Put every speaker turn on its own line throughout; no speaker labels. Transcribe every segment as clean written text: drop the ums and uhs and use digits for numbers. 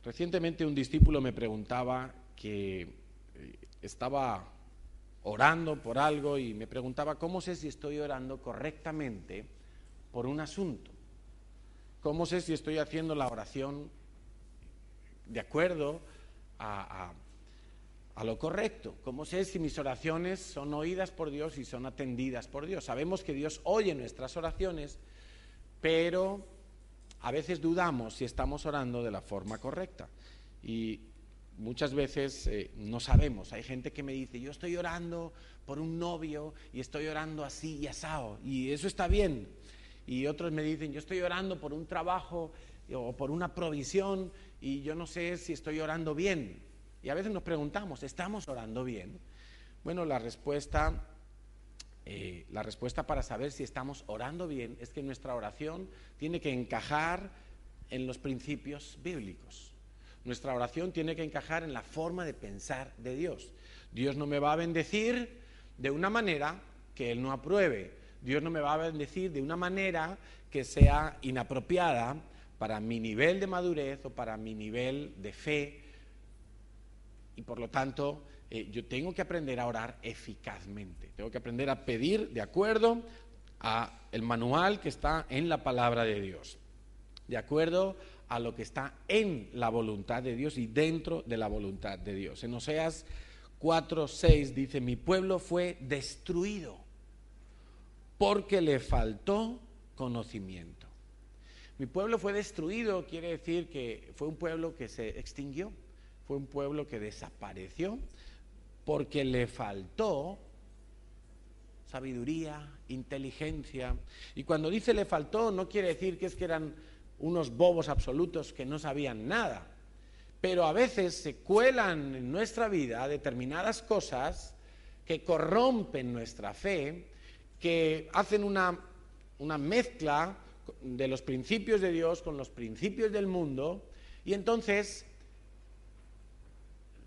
Recientemente un discípulo me preguntaba que estaba orando por algo y me preguntaba cómo sé si estoy orando correctamente por un asunto. ¿Cómo sé si estoy haciendo la oración de acuerdo a lo correcto? ¿Cómo sé si mis oraciones son oídas por Dios y son atendidas por Dios? Sabemos que Dios oye nuestras oraciones, pero a veces dudamos si estamos orando de la forma correcta. Y muchas veces no sabemos. Hay gente que me dice, yo estoy orando por un novio y estoy orando así y asao, y eso está bien. Y otros me dicen, yo estoy orando por un trabajo o por una provisión y yo no sé si estoy orando bien. Y a veces nos preguntamos, ¿estamos orando bien? Bueno, la respuesta para saber si estamos orando bien es que nuestra oración tiene que encajar en los principios bíblicos. Nuestra oración tiene que encajar en la forma de pensar de Dios. Dios no me va a bendecir de una manera que Él no apruebe. Dios no me va a bendecir de una manera que sea inapropiada para mi nivel de madurez o para mi nivel de fe. Y por lo tanto, yo tengo que aprender a orar eficazmente. Tengo que aprender a pedir de acuerdo a el manual que está en la palabra de Dios, de acuerdo a lo que está en la voluntad de Dios y dentro de la voluntad de Dios. En Oseas 4:6 dice, mi pueblo fue destruido porque le faltó conocimiento. Mi pueblo fue destruido quiere decir que fue un pueblo que se extinguió, fue un pueblo que desapareció porque le faltó sabiduría, inteligencia. Y cuando dice le faltó, no quiere decir que es que eran unos bobos absolutos que no sabían nada. Pero a veces se cuelan en nuestra vida determinadas cosas que corrompen nuestra fe, que hacen una mezcla de los principios de Dios con los principios del mundo, y entonces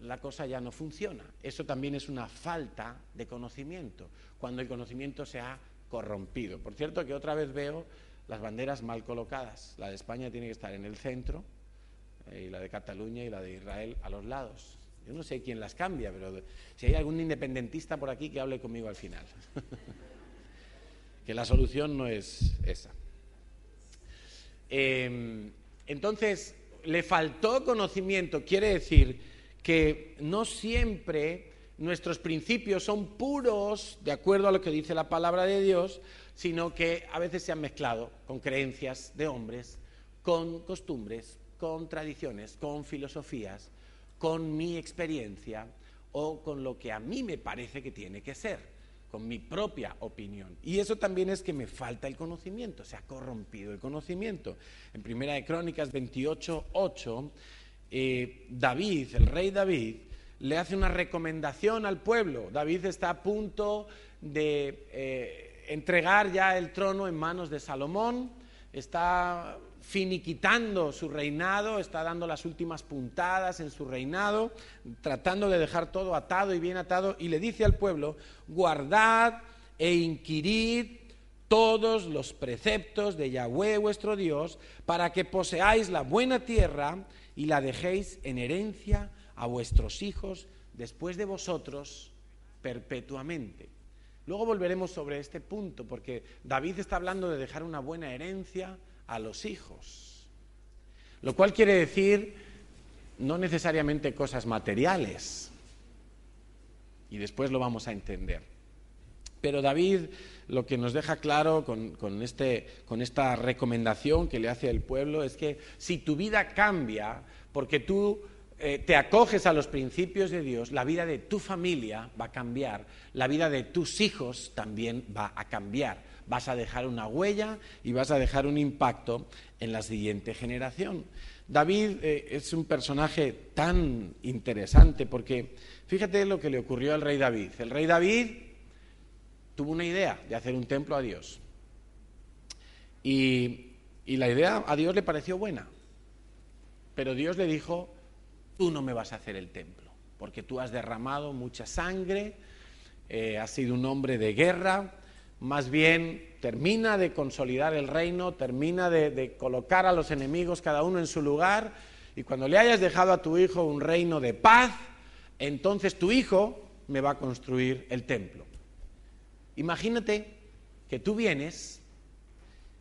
la cosa ya no funciona. Eso también es una falta de conocimiento, cuando el conocimiento se ha corrompido. Por cierto, que otra vez veo las banderas mal colocadas. La de España tiene que estar en el centro, y la de Cataluña y la de Israel a los lados. Yo no sé quién las cambia, pero si hay algún independentista por aquí, que hable conmigo al final. Que la solución no es esa. Entonces, le faltó conocimiento, quiere decir que no siempre nuestros principios son puros de acuerdo a lo que dice la palabra de Dios, sino que a veces se han mezclado con creencias de hombres, con costumbres, con tradiciones, con filosofías, con mi experiencia o con lo que a mí me parece que tiene que ser, con mi propia opinión. Y eso también es que me falta el conocimiento, se ha corrompido el conocimiento. En Primera de Crónicas 28:8, David, el rey David, le hace una recomendación al pueblo. David está a punto de entregar ya el trono en manos de Salomón, está finiquitando su reinado, está dando las últimas puntadas en su reinado, tratando de dejar todo atado y bien atado, y le dice al pueblo, guardad e inquirid todos los preceptos de Yahweh vuestro Dios, para que poseáis la buena tierra y la dejéis en herencia a vuestros hijos después de vosotros perpetuamente. Luego volveremos sobre este punto, porque David está hablando de dejar una buena herencia a los hijos, lo cual quiere decir no necesariamente cosas materiales, y después lo vamos a entender. Pero David lo que nos deja claro con esta recomendación que le hace al pueblo es que si tu vida cambia porque tú te acoges a los principios de Dios, la vida de tu familia va a cambiar, la vida de tus hijos también va a cambiar. Vas a dejar una huella y vas a dejar un impacto en la siguiente generación. David es un personaje tan interesante porque fíjate lo que le ocurrió al rey David. El rey David tuvo una idea de hacer un templo a Dios. Y la idea a Dios le pareció buena. Pero Dios le dijo, tú no me vas a hacer el templo, porque tú has derramado mucha sangre, has sido un hombre de guerra, más bien termina de consolidar el reino, termina de colocar a los enemigos cada uno en su lugar Y cuando le hayas dejado a tu hijo un reino de paz, entonces tu hijo me va a construir el templo. Imagínate que tú vienes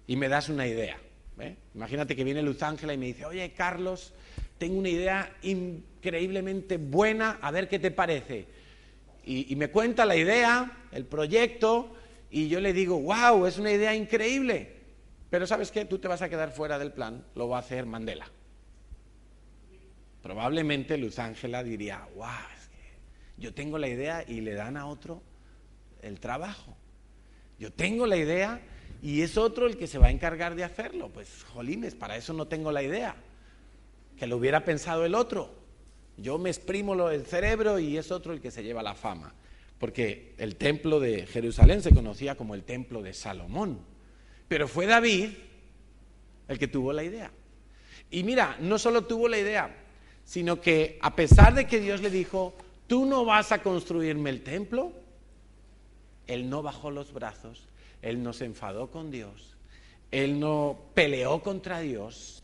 y me das una idea. Imagínate que viene Luz Ángela y me dice, oye, Carlos, tengo una idea increíblemente buena, a ver qué te parece. Y me cuenta la idea, el proyecto, y yo le digo, wow, es una idea increíble. Pero ¿sabes qué? Tú te vas a quedar fuera del plan, lo va a hacer Mandela. Probablemente Luz Ángela diría, wow, es que yo tengo la idea y le dan a otro el trabajo. Yo tengo la idea y es otro el que se va a encargar de hacerlo. Pues, jolines, para eso no tengo la idea. Que lo hubiera pensado el otro. Yo me exprimo el cerebro y es otro el que se lleva la fama. Porque el templo de Jerusalén se conocía como el templo de Salomón. Pero fue David el que tuvo la idea. Y mira, no solo tuvo la idea, sino que a pesar de que Dios le dijo, tú no vas a construirme el templo, él no bajó los brazos, él no se enfadó con Dios, él no peleó contra Dios.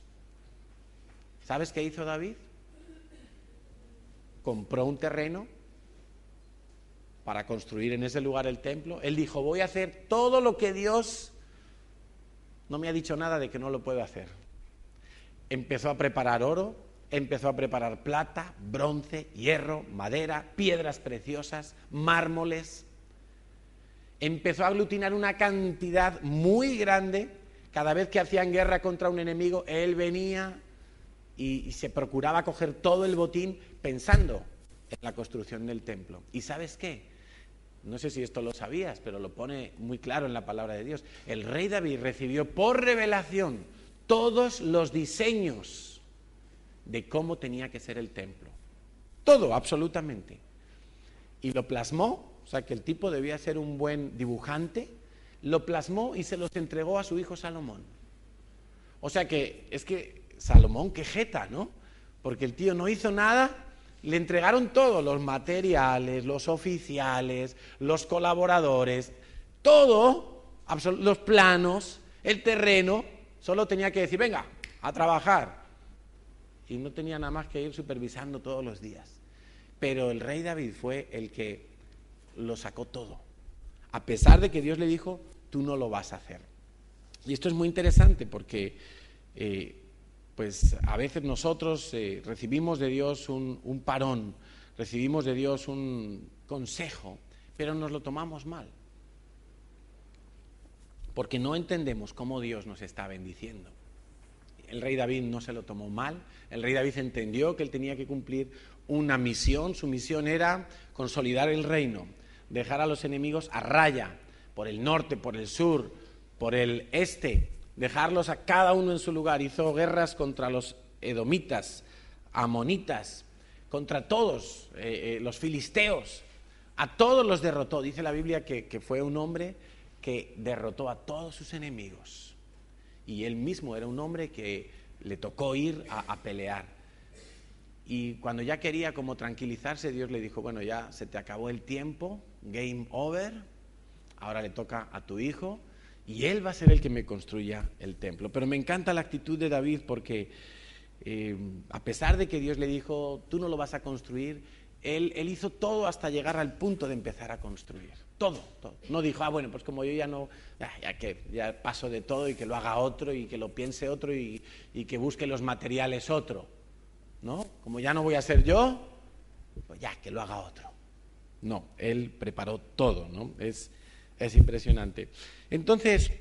¿Sabes qué hizo David? Compró un terreno para construir en ese lugar el templo. Él dijo, voy a hacer todo lo que Dios no me ha dicho nada de que no lo puedo hacer. Empezó a preparar oro, empezó a preparar plata, bronce, hierro, madera, piedras preciosas, mármoles. Empezó a aglutinar una cantidad muy grande. Cada vez que hacían guerra contra un enemigo, él venía y se procuraba coger todo el botín pensando en la construcción del templo. ¿Y sabes qué? No sé si esto lo sabías, pero lo pone muy claro en la palabra de Dios. El rey David recibió por revelación todos los diseños de cómo tenía que ser el templo. Todo, absolutamente. Y lo plasmó, o sea que el tipo debía ser un buen dibujante, lo plasmó y se los entregó a su hijo Salomón. O sea que, es que Salomón, qué jeta, ¿no? Porque el tío no hizo nada, le entregaron todo, los materiales, los oficiales, los colaboradores, todo, los planos, el terreno, solo tenía que decir, venga, a trabajar. Y no tenía nada más que ir supervisando todos los días. Pero el rey David fue el que lo sacó todo, a pesar de que Dios le dijo, tú no lo vas a hacer. Y esto es muy interesante porque pues a veces nosotros recibimos de Dios un parón, recibimos de Dios un consejo, pero nos lo tomamos mal, porque no entendemos cómo Dios nos está bendiciendo. El rey David no se lo tomó mal, el rey David entendió que él tenía que cumplir una misión, su misión era consolidar el reino, dejar a los enemigos a raya, por el norte, por el sur, por el este, dejarlos a cada uno en su lugar. Hizo guerras contra los edomitas, amonitas, contra todos, los filisteos, a todos los derrotó. Dice la Biblia que fue un hombre que derrotó a todos sus enemigos. Y él mismo era un hombre que le tocó ir a pelear. Y cuando ya quería como tranquilizarse, Dios le dijo, bueno, ya se te acabó el tiempo, game over, ahora le toca a tu hijo y él va a ser el que me construya el templo. Pero me encanta la actitud de David porque a pesar de que Dios le dijo, tú no lo vas a construir, él hizo todo hasta llegar al punto de empezar a construir. Todo. No dijo, bueno, pues como yo ya no, ya paso de todo y que lo haga otro y que lo piense otro y que busque los materiales otro, ¿no? Como ya no voy a ser yo, pues ya, que lo haga otro. No, él preparó todo, ¿no? Es impresionante. Entonces,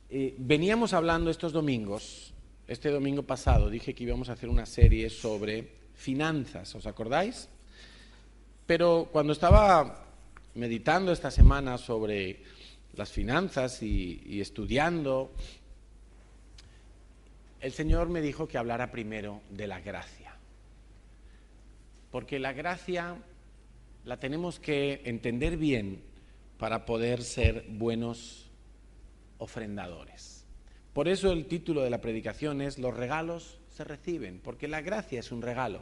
veníamos hablando estos domingos, este domingo pasado dije que íbamos a hacer una serie sobre finanzas, ¿os acordáis? Pero cuando estaba meditando esta semana sobre las finanzas y estudiando, el Señor me dijo que hablara primero de la gracia. Porque la gracia la tenemos que entender bien para poder ser buenos ofrendadores. Por eso el título de la predicación es Los regalos se reciben, porque la gracia es un regalo.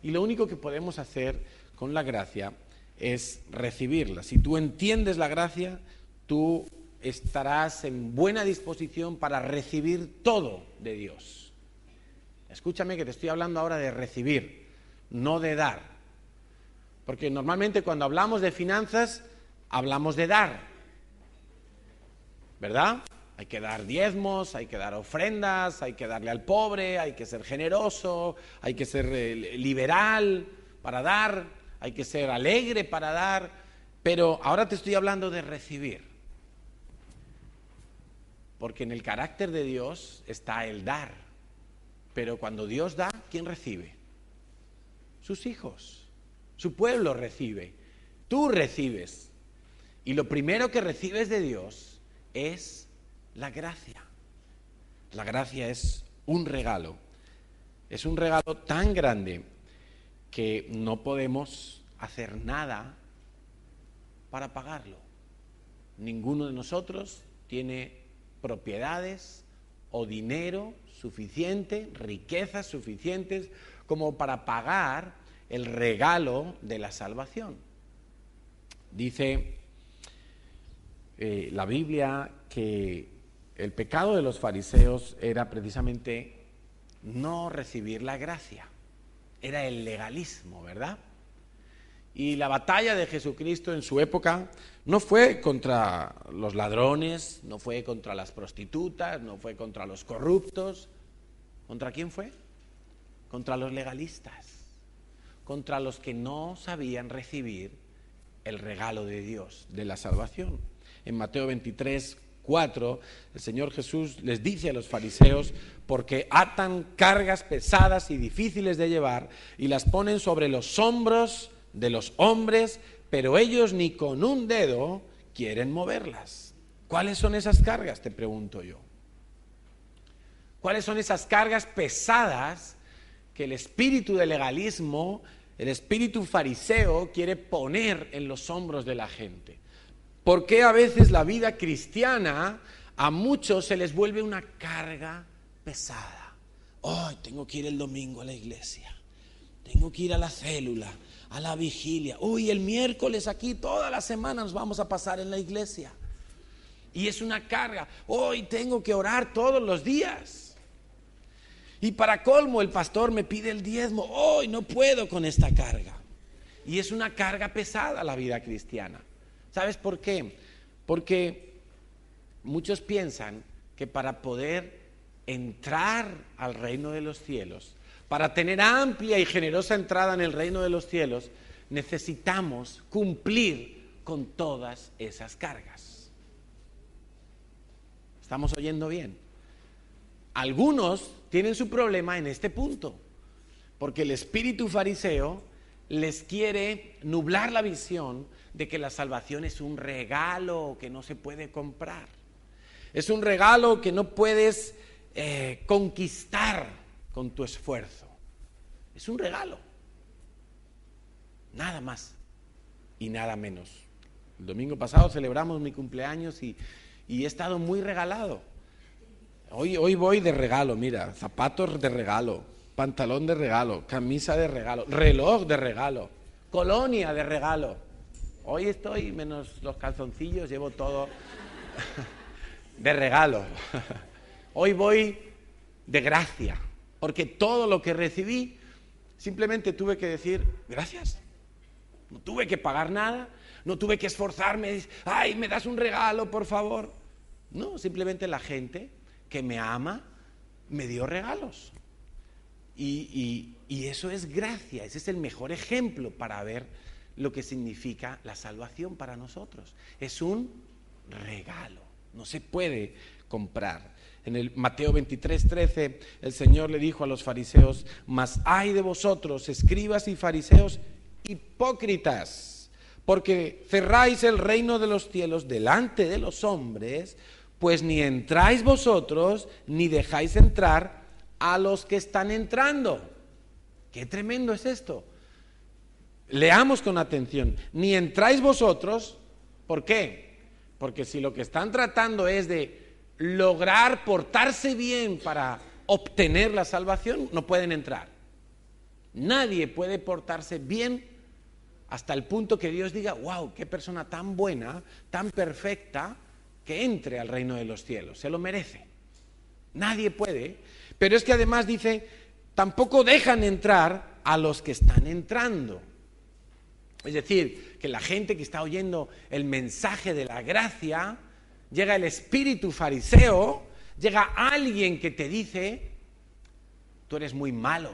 Y lo único que podemos hacer con la gracia es recibirla. Si tú entiendes la gracia, tú estarás en buena disposición para recibir todo de Dios. Escúchame que te estoy hablando ahora de recibir, no de dar. Porque normalmente cuando hablamos de finanzas, hablamos de dar, ¿verdad? Hay que dar diezmos, hay que dar ofrendas, hay que darle al pobre, hay que ser generoso, hay que ser liberal para dar, hay que ser alegre para dar, pero ahora te estoy hablando de recibir. Porque en el carácter de Dios está el dar, pero cuando Dios da, ¿quién recibe? Sus hijos, su pueblo recibe, tú recibes. Y lo primero que recibes de Dios es la gracia. La gracia es un regalo tan grande que no podemos hacer nada para pagarlo. Ninguno de nosotros tiene propiedades o dinero suficiente, riquezas suficientes como para pagar el regalo de la salvación. Dice la Biblia que el pecado de los fariseos era precisamente no recibir la gracia, era el legalismo, ¿verdad? Y la batalla de Jesucristo en su época no fue contra los ladrones, no fue contra las prostitutas, no fue contra los corruptos. ¿Contra quién fue? Contra los legalistas, contra los que no sabían recibir el regalo de Dios, de la salvación. En Mateo 23:4, el Señor Jesús les dice a los fariseos: porque atan cargas pesadas y difíciles de llevar y las ponen sobre los hombros de los hombres, pero ellos ni con un dedo quieren moverlas. ¿Cuáles son esas cargas?, te pregunto yo. ¿Cuáles son esas cargas pesadas que el espíritu de legalismo, el espíritu fariseo quiere poner en los hombros de la gente? ¿Por qué a veces la vida cristiana a muchos se les vuelve una carga pesada? Hoy tengo que ir el domingo a la iglesia, tengo que ir a la célula, a la vigilia. Uy, el miércoles aquí toda la semana nos vamos a pasar en la iglesia. Y es una carga. Hoy tengo que orar todos los días. Y para colmo el pastor me pide el diezmo. Hoy no puedo con esta carga. Y es una carga pesada la vida cristiana. ¿Sabes por qué? Porque muchos piensan que para poder entrar al reino de los cielos, para tener amplia y generosa entrada en el reino de los cielos, necesitamos cumplir con todas esas cargas. ¿Estamos oyendo bien? Algunos tienen su problema en este punto, porque el espíritu fariseo les quiere nublar la visión de que la salvación es un regalo que no se puede comprar. Es un regalo que no puedes conquistar con tu esfuerzo. Es un regalo. Nada más y nada menos. El domingo pasado celebramos mi cumpleaños y he estado muy regalado. Hoy voy de regalo, mira, zapatos de regalo, pantalón de regalo, camisa de regalo, reloj de regalo, colonia de regalo. Hoy estoy, menos los calzoncillos, llevo todo de regalo. Hoy voy de gracia, porque todo lo que recibí, simplemente tuve que decir gracias. No tuve que pagar nada, no tuve que esforzarme, ay, me das un regalo, por favor. No, simplemente la gente que me ama me dio regalos. Y eso es gracia, ese es el mejor ejemplo para ver lo que significa la salvación para nosotros. Es un regalo, no se puede comprar. En el Mateo 23:13, el Señor le dijo a los fariseos: mas ay de vosotros, escribas y fariseos hipócritas, porque cerráis el reino de los cielos delante de los hombres, pues ni entráis vosotros, ni dejáis entrar a los que están entrando. ¡Qué tremendo es esto! Leamos con atención. Ni entráis vosotros, ¿por qué? Porque si lo que están tratando es de lograr portarse bien para obtener la salvación, no pueden entrar. Nadie puede portarse bien hasta el punto que Dios diga: wow, qué persona tan buena, tan perfecta, que entre al reino de los cielos, se lo merece. Nadie puede, pero es que además dice: tampoco dejan entrar a los que están entrando. Es decir, que la gente que está oyendo el mensaje de la gracia, llega el espíritu fariseo, llega alguien que te dice: tú eres muy malo,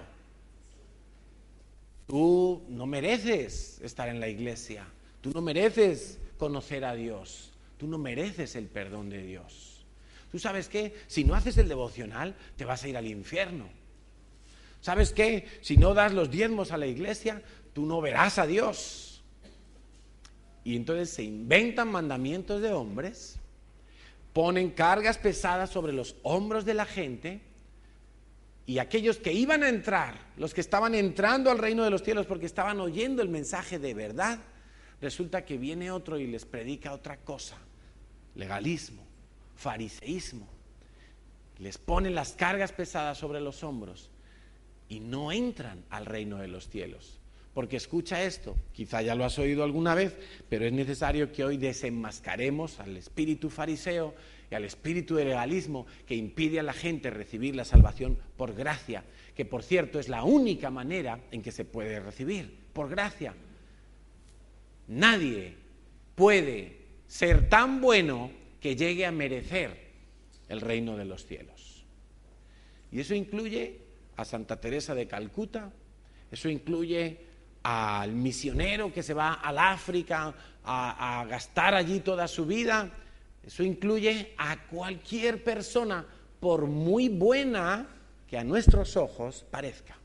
tú no mereces estar en la iglesia, tú no mereces conocer a Dios, tú no mereces el perdón de Dios. ¿Tú sabes qué? Si no haces el devocional, te vas a ir al infierno. ¿Sabes qué? Si no das los diezmos a la iglesia, tú no verás a Dios. Y entonces se inventan mandamientos de hombres, ponen cargas pesadas sobre los hombros de la gente, y aquellos que iban a entrar, los que estaban entrando al reino de los cielos porque estaban oyendo el mensaje de verdad, resulta que viene otro y les predica otra cosa: legalismo, fariseísmo. Les ponen las cargas pesadas sobre los hombros y no entran al reino de los cielos. Porque escucha esto, quizá ya lo has oído alguna vez, pero es necesario que hoy desenmascaremos al espíritu fariseo y al espíritu de legalismo que impide a la gente recibir la salvación por gracia, que por cierto es la única manera en que se puede recibir, por gracia. Nadie puede ser tan bueno que llegue a merecer el reino de los cielos. Y eso incluye a Santa Teresa de Calcuta, eso incluye al misionero que se va al África a gastar allí toda su vida, eso incluye a cualquier persona, por muy buena que a nuestros ojos parezca.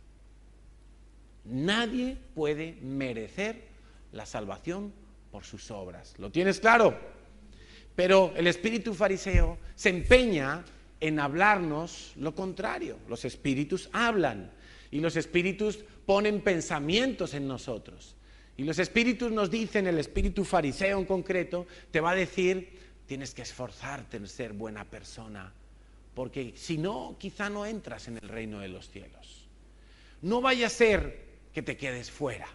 Nadie puede merecer la salvación por sus obras. ¿Lo tienes claro? Pero el espíritu fariseo se empeña en hablarnos lo contrario. Los espíritus hablan y los espíritus ponen pensamientos en nosotros. Y los espíritus nos dicen, el espíritu fariseo en concreto, te va a decir: tienes que esforzarte en ser buena persona, porque si no, quizá no entras en el reino de los cielos. No vaya a ser que te quedes fuera.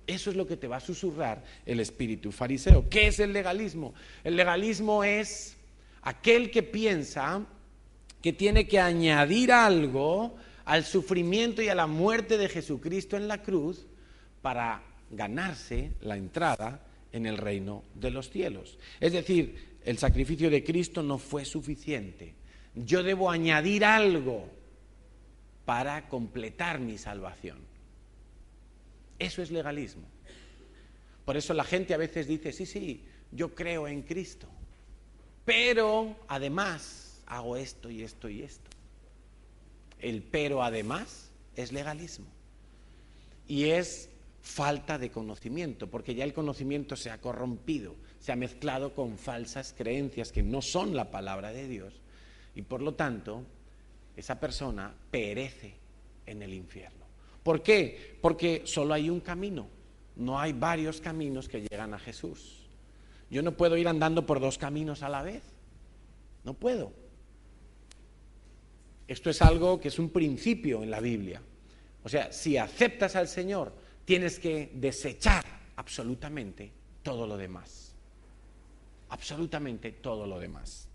Eso es lo que te va a susurrar el espíritu fariseo. ¿Qué es el legalismo? El legalismo es aquel que piensa que tiene que añadir algo al sufrimiento y a la muerte de Jesucristo en la cruz para ganarse la entrada en el reino de los cielos. Es decir, el sacrificio de Cristo no fue suficiente. Yo debo añadir algo para completar mi salvación. Eso es legalismo. Por eso la gente a veces dice: sí, yo creo en Cristo, pero además hago esto y esto y esto. El pero además es legalismo y es falta de conocimiento, porque ya el conocimiento se ha corrompido, se ha mezclado con falsas creencias que no son la palabra de Dios, y por lo tanto esa persona perece en el infierno. ¿Por qué? Porque solo hay un camino, no hay varios caminos que llegan a Jesús. Yo no puedo ir andando por dos caminos a la vez, no puedo. Esto es algo que es un principio en la Biblia. O sea, si aceptas al Señor, tienes que desechar absolutamente todo lo demás. Absolutamente todo lo demás.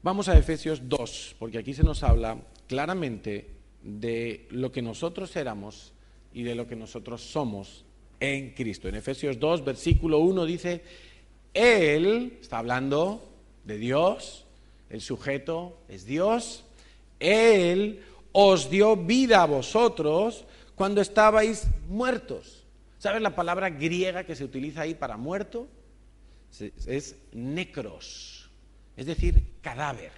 Vamos a Efesios 2, porque aquí se nos habla claramente de lo que nosotros éramos y de lo que nosotros somos en Cristo. En Efesios 2, versículo 1 dice: Él, está hablando de Dios, el sujeto es Dios, Él os dio vida a vosotros cuando estabais muertos. ¿Sabes la palabra griega que se utiliza ahí para muerto? Es necros, es decir, cadáver.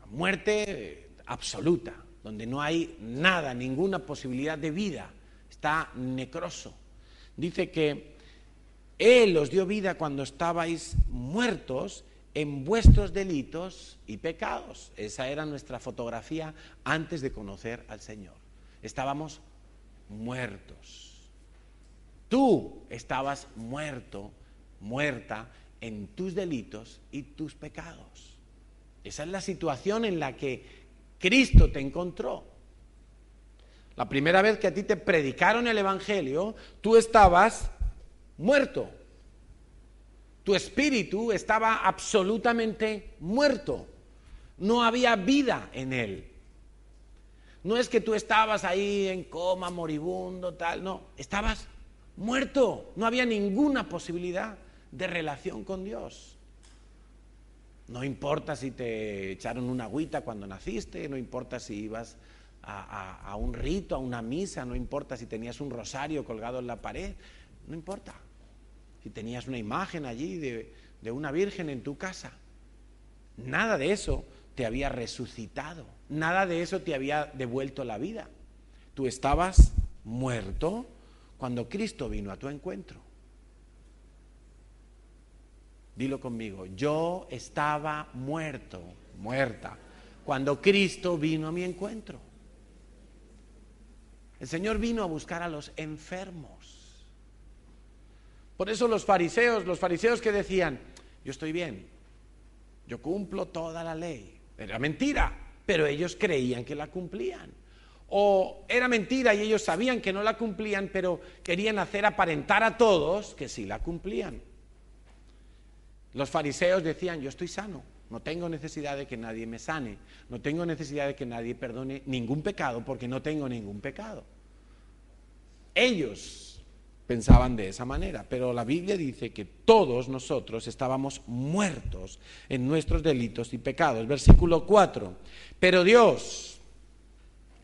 Muerte absoluta, donde no hay nada, ninguna posibilidad de vida, está necroso. Dice que Él os dio vida cuando estabais muertos en vuestros delitos y pecados. Esa era nuestra fotografía antes de conocer al Señor. Estábamos muertos. Tú estabas muerto, muerta en tus delitos y tus pecados. Esa es la situación en la que Cristo te encontró. La primera vez que a ti te predicaron el Evangelio, tú estabas muerto. Tu espíritu estaba absolutamente muerto. No había vida en él. No es que tú estabas ahí en coma, moribundo, tal, no, estabas muerto. No había ninguna posibilidad de relación con Dios. No importa si te echaron una agüita cuando naciste, no importa si ibas a un rito, a una misa, no importa si tenías un rosario colgado en la pared, no importa. Si tenías una imagen allí de una virgen en tu casa, nada de eso te había resucitado, nada de eso te había devuelto la vida. Tú estabas muerto cuando Cristo vino a tu encuentro. Dilo conmigo, yo estaba muerto, muerta, cuando Cristo vino a mi encuentro. El Señor vino a buscar a los enfermos. Por eso los fariseos que decían, yo estoy bien, yo cumplo toda la ley. Era mentira, pero ellos creían que la cumplían. O era mentira y ellos sabían que no la cumplían, pero querían hacer aparentar a todos que sí la cumplían. Los fariseos decían, yo estoy sano, no tengo necesidad de que nadie me sane, no tengo necesidad de que nadie perdone ningún pecado porque no tengo ningún pecado. Ellos pensaban de esa manera, pero la Biblia dice que todos nosotros estábamos muertos en nuestros delitos y pecados. Versículo 4, pero Dios,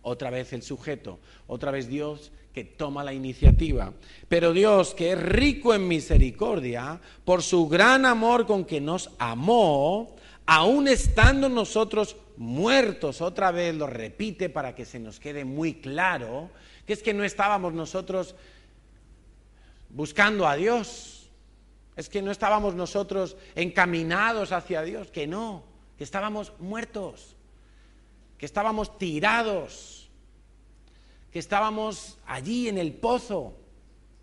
otra vez el sujeto, otra vez Dios que toma la iniciativa, pero Dios que es rico en misericordia, por su gran amor con que nos amó, aun estando nosotros muertos, otra vez lo repite para que se nos quede muy claro, que es que no estábamos nosotros buscando a Dios, es que no estábamos nosotros encaminados hacia Dios, que no, que estábamos muertos, que estábamos tirados, que estábamos allí en el pozo.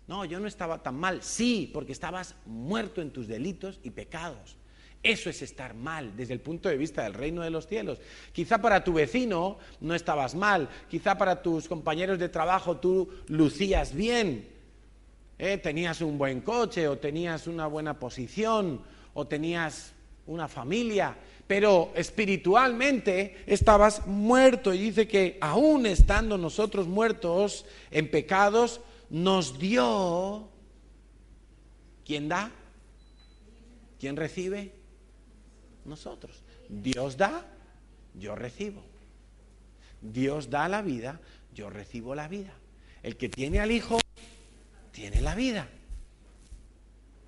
No, yo no estaba tan mal, sí, porque estabas muerto en tus delitos y pecados. Eso es estar mal desde el punto de vista del reino de los cielos. Quizá para tu vecino no estabas mal, quizá para tus compañeros de trabajo tú lucías bien, tenías un buen coche o tenías una buena posición o tenías una familia, pero espiritualmente estabas muerto, y dice que aún estando nosotros muertos en pecados, nos dio. ¿Quién da? ¿Quién recibe? Nosotros. Dios da, yo recibo. Dios da la vida, yo recibo la vida. El que tiene al Hijo, tiene la vida.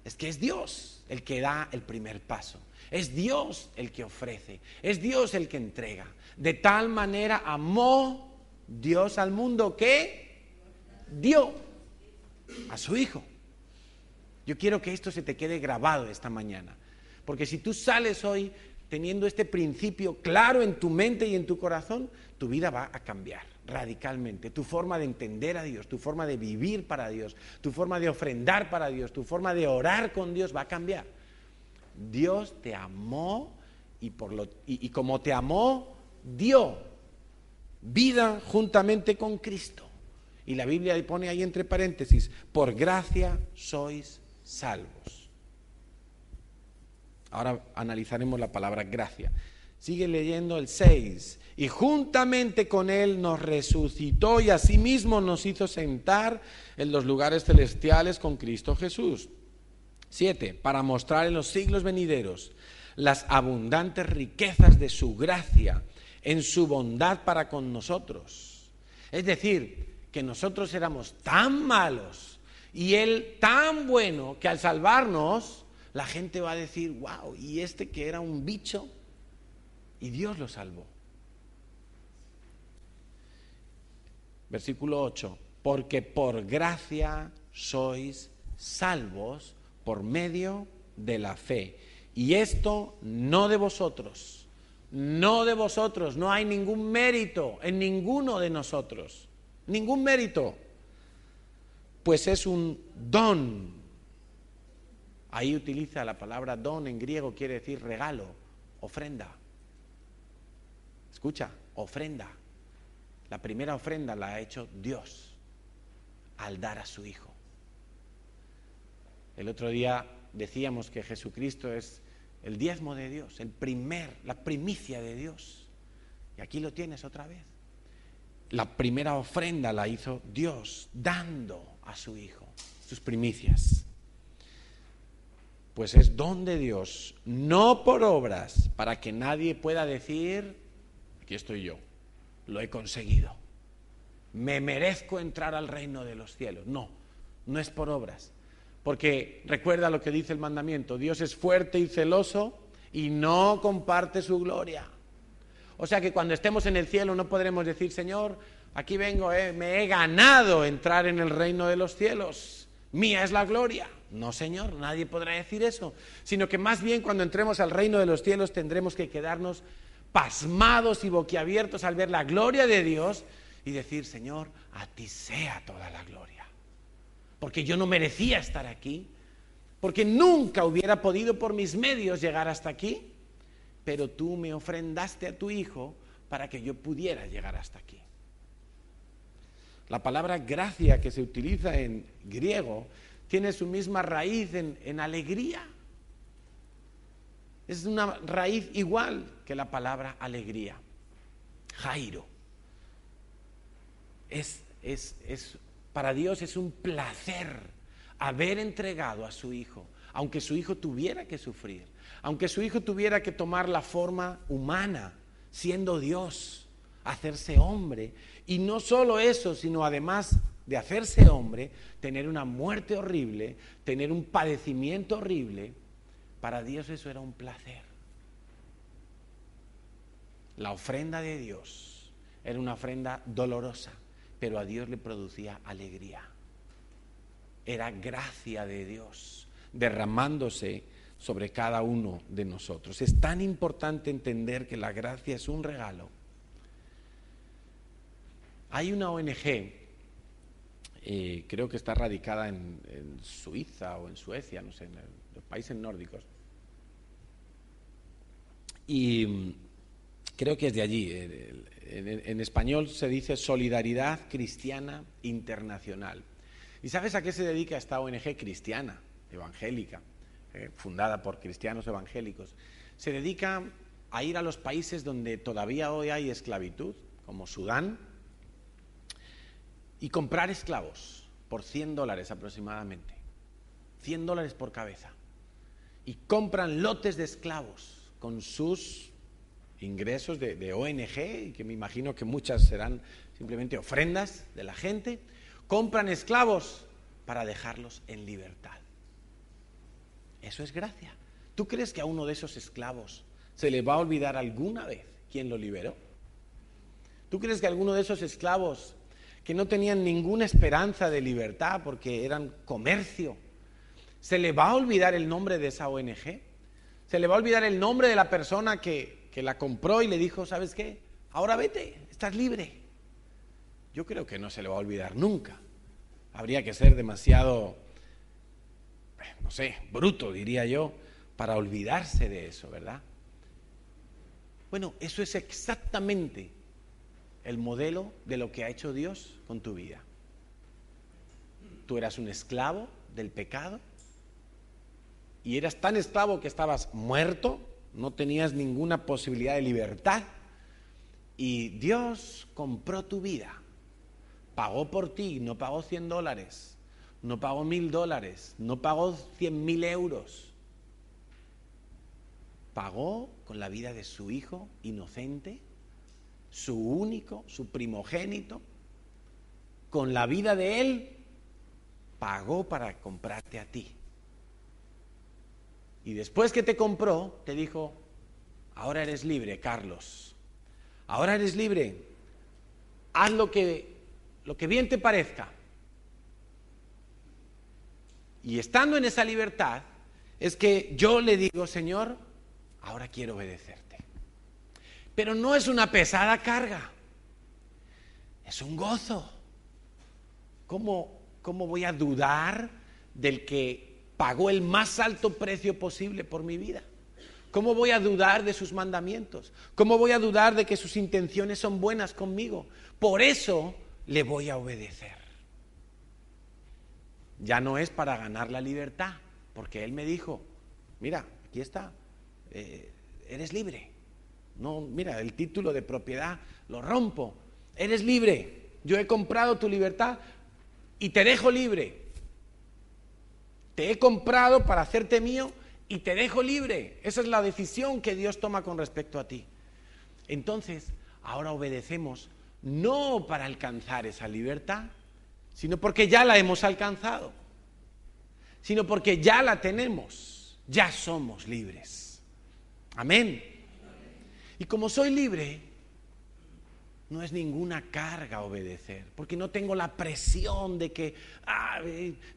Es que es Dios el que da el primer paso. Es Dios el que ofrece, es Dios el que entrega. De tal manera amó Dios al mundo que dio a su Hijo. Yo quiero que esto se te quede grabado esta mañana, porque si tú sales hoy teniendo este principio claro en tu mente y en tu corazón, tu vida va a cambiar radicalmente. Tu forma de entender a Dios, tu forma de vivir para Dios, tu forma de ofrendar para Dios, tu forma de orar con Dios va a cambiar. Dios te amó y como te amó, dio vida juntamente con Cristo. Y la Biblia pone ahí entre paréntesis, por gracia sois salvos. Ahora analizaremos la palabra gracia. Sigue leyendo el 6. Y juntamente con Él nos resucitó y asimismo nos hizo sentar en los lugares celestiales con Cristo Jesús. 7. Para mostrar en los siglos venideros las abundantes riquezas de su gracia en su bondad para con nosotros. Es decir, que nosotros éramos tan malos y Él tan bueno que al salvarnos la gente va a decir, wow, y este que era un bicho y Dios lo salvó. Versículo 8, porque por gracia sois salvos por medio de la fe. Y esto no de vosotros, no de vosotros, no hay ningún mérito en ninguno de nosotros, ningún mérito, pues es un don. Ahí utiliza la palabra don, en griego quiere decir regalo, ofrenda. Escucha, ofrenda. La primera ofrenda la ha hecho Dios al dar a su Hijo. El otro día decíamos que Jesucristo es el diezmo de Dios, la primicia de Dios. Y aquí lo tienes otra vez. La primera ofrenda la hizo Dios, dando a su Hijo sus primicias. Pues es don de Dios, no por obras, para que nadie pueda decir, aquí estoy yo, lo he conseguido, me merezco entrar al reino de los cielos. No, no es por obras, porque recuerda lo que dice el mandamiento, Dios es fuerte y celoso y no comparte su gloria. O sea que cuando estemos en el cielo no podremos decir, Señor, aquí vengo, me he ganado entrar en el reino de los cielos, mía es la gloria. No, Señor, nadie podrá decir eso, sino que más bien cuando entremos al reino de los cielos tendremos que quedarnos pasmados y boquiabiertos al ver la gloria de Dios y decir, Señor, a ti sea toda la gloria. Porque yo no merecía estar aquí, porque nunca hubiera podido por mis medios llegar hasta aquí, pero tú me ofrendaste a tu Hijo para que yo pudiera llegar hasta aquí. La palabra gracia que se utiliza en griego tiene su misma raíz en alegría. Es una raíz igual que la palabra alegría. Jairo. Para Dios es un placer haber entregado a su Hijo, aunque su Hijo tuviera que sufrir, aunque su Hijo tuviera que tomar la forma humana, siendo Dios, hacerse hombre. Y no solo eso, sino además de hacerse hombre, tener una muerte horrible, tener un padecimiento horrible. Para Dios eso era un placer. La ofrenda de Dios era una ofrenda dolorosa, pero a Dios le producía alegría. Era gracia de Dios derramándose sobre cada uno de nosotros. Es tan importante entender que la gracia es un regalo. Hay una ONG, creo que está radicada en Suiza o en Suecia, no sé, en los países nórdicos. Y creo que es de allí. En español se dice Solidaridad Cristiana Internacional. ¿Y sabes a qué se dedica esta ONG cristiana, evangélica, fundada por cristianos evangélicos? Se dedica a ir a los países donde todavía hoy hay esclavitud, como Sudán, y comprar esclavos por $100 aproximadamente. $100 por cabeza. Y compran lotes de esclavos con sus ingresos de ONG, y que me imagino que muchas serán simplemente ofrendas de la gente. Compran esclavos para dejarlos en libertad. Eso es gracia. ¿Tú crees que a uno de esos esclavos se le va a olvidar alguna vez quién lo liberó? ¿Tú crees que a alguno de esos esclavos que no tenían ninguna esperanza de libertad porque eran comercio, se le va a olvidar el nombre de esa ONG? ¿Se le va a olvidar el nombre de la persona que la compró y le dijo, ¿sabes qué? Ahora vete, estás libre. Yo creo que no se le va a olvidar nunca. Habría que ser demasiado, no sé, bruto, diría yo, para olvidarse de eso, ¿verdad? Bueno, eso es exactamente el modelo de lo que ha hecho Dios con tu vida. Tú eras un esclavo del pecado y eras tan esclavo que estabas muerto, no tenías ninguna posibilidad de libertad, y Dios compró tu vida, pagó por ti, no pagó $100, no pagó $1,000, no pagó 100.000 euros, pagó con la vida de su Hijo inocente, su único, su primogénito. Con la vida de Él pagó para comprarte a ti. Y después que te compró, te dijo, ahora eres libre, Carlos. Ahora eres libre. Haz lo que bien te parezca. Y estando en esa libertad, es que yo le digo, Señor, ahora quiero obedecerte. Pero no es una pesada carga, es un gozo. ¿Cómo voy a dudar del que pagó el más alto precio posible por mi vida? ¿Cómo voy a dudar de sus mandamientos? ¿Cómo voy a dudar de que sus intenciones son buenas conmigo? Por eso le voy a obedecer. Ya no es para ganar la libertad, porque Él me dijo, mira, aquí está, eres libre. No, mira, el título de propiedad lo rompo. Eres libre. Yo he comprado tu libertad y te dejo libre. Te he comprado para hacerte mío y te dejo libre. Esa es la decisión que Dios toma con respecto a ti. Entonces, ahora obedecemos no para alcanzar esa libertad, sino porque ya la hemos alcanzado, sino porque ya la tenemos, ya somos libres. Amén. Y como soy libre, no es ninguna carga obedecer, porque no tengo la presión de que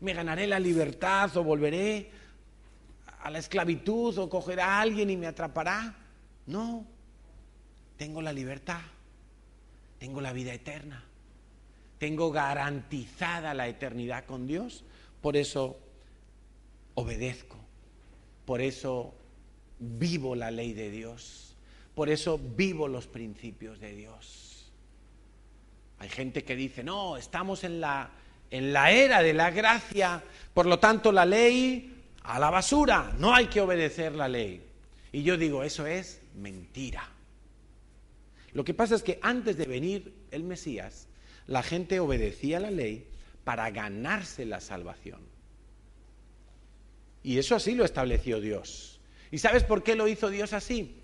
me ganaré la libertad o volveré a la esclavitud o cogerá a alguien y me atrapará. No, tengo la libertad, tengo la vida eterna, tengo garantizada la eternidad con Dios, por eso obedezco, por eso vivo la ley de Dios. Por eso vivo los principios de Dios. Hay gente que dice, no, estamos en la era de la gracia, por lo tanto la ley a la basura, no hay que obedecer la ley. Y yo digo, eso es mentira. Lo que pasa es que antes de venir el Mesías, la gente obedecía la ley para ganarse la salvación. Y eso así lo estableció Dios. ¿Y sabes por qué lo hizo Dios así?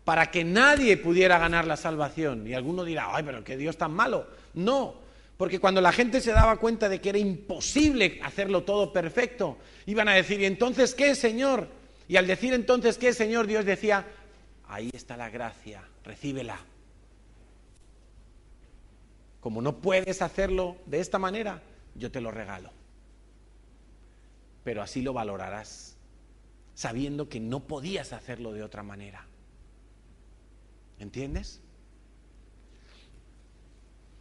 Para que nadie pudiera ganar la salvación. Y alguno dirá, ay, pero qué Dios tan malo. No, porque cuando la gente se daba cuenta de que era imposible hacerlo todo perfecto, iban a decir, ¿y entonces qué, Señor? Y al decir entonces qué, Señor, Dios decía, ahí está la gracia, recíbela. Como no puedes hacerlo de esta manera, yo te lo regalo. Pero así lo valorarás, sabiendo que no podías hacerlo de otra manera. ¿Entiendes?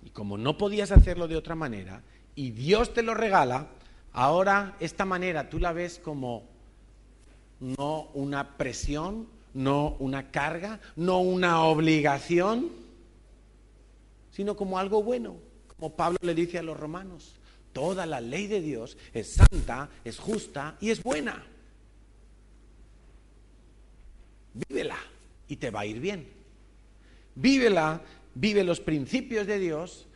Y como no podías hacerlo de otra manera, y Dios te lo regala, ahora esta manera tú la ves como no una presión, no una carga, no una obligación, sino como algo bueno. Como Pablo le dice a los romanos, toda la ley de Dios es santa, es justa y es buena. Vívela y te va a ir bien. Vívela, vive los principios de Dios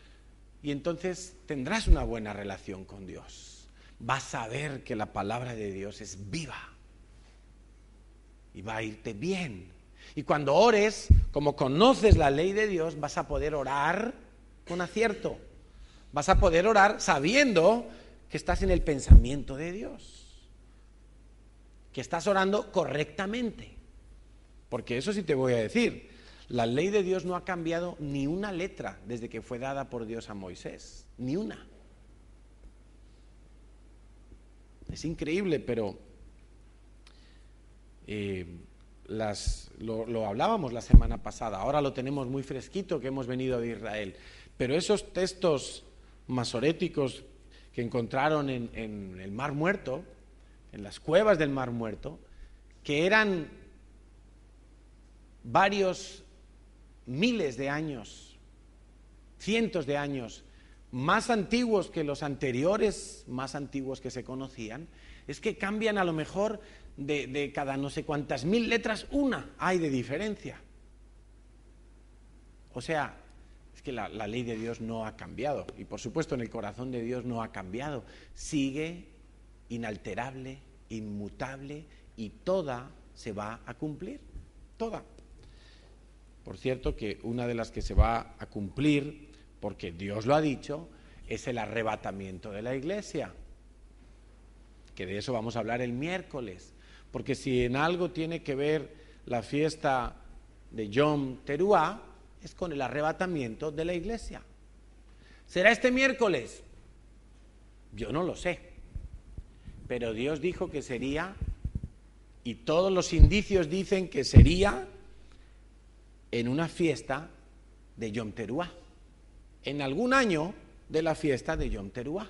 y entonces tendrás una buena relación con Dios. Vas a ver que la palabra de Dios es viva y va a irte bien. Y cuando ores, como conoces la ley de Dios, vas a poder orar con acierto. Vas a poder orar sabiendo que estás en el pensamiento de Dios, que estás orando correctamente. Porque eso sí te voy a decir, la ley de Dios no ha cambiado ni una letra desde que fue dada por Dios a Moisés, ni una. Es increíble, pero lo hablábamos la semana pasada, ahora lo tenemos muy fresquito que hemos venido de Israel, pero esos textos masoréticos que encontraron en el Mar Muerto, en las cuevas del Mar Muerto, que eran varios miles de años, cientos de años, más antiguos que los anteriores, más antiguos que se conocían, es que cambian a lo mejor de cada no sé cuántas mil letras, una hay de diferencia. O sea, es que la ley de Dios no ha cambiado, y por supuesto en el corazón de Dios no ha cambiado, sigue inalterable, inmutable, y toda se va a cumplir, toda. Por cierto que una de las que se va a cumplir, porque Dios lo ha dicho, es el arrebatamiento de la iglesia, que de eso vamos a hablar el miércoles, porque si en algo tiene que ver la fiesta de Yom Teruah, es con el arrebatamiento de la iglesia. ¿Será este miércoles? Yo no lo sé, pero Dios dijo que sería, y todos los indicios dicen que sería en una fiesta de Yom Teruah, en algún año de la fiesta de Yom Teruah.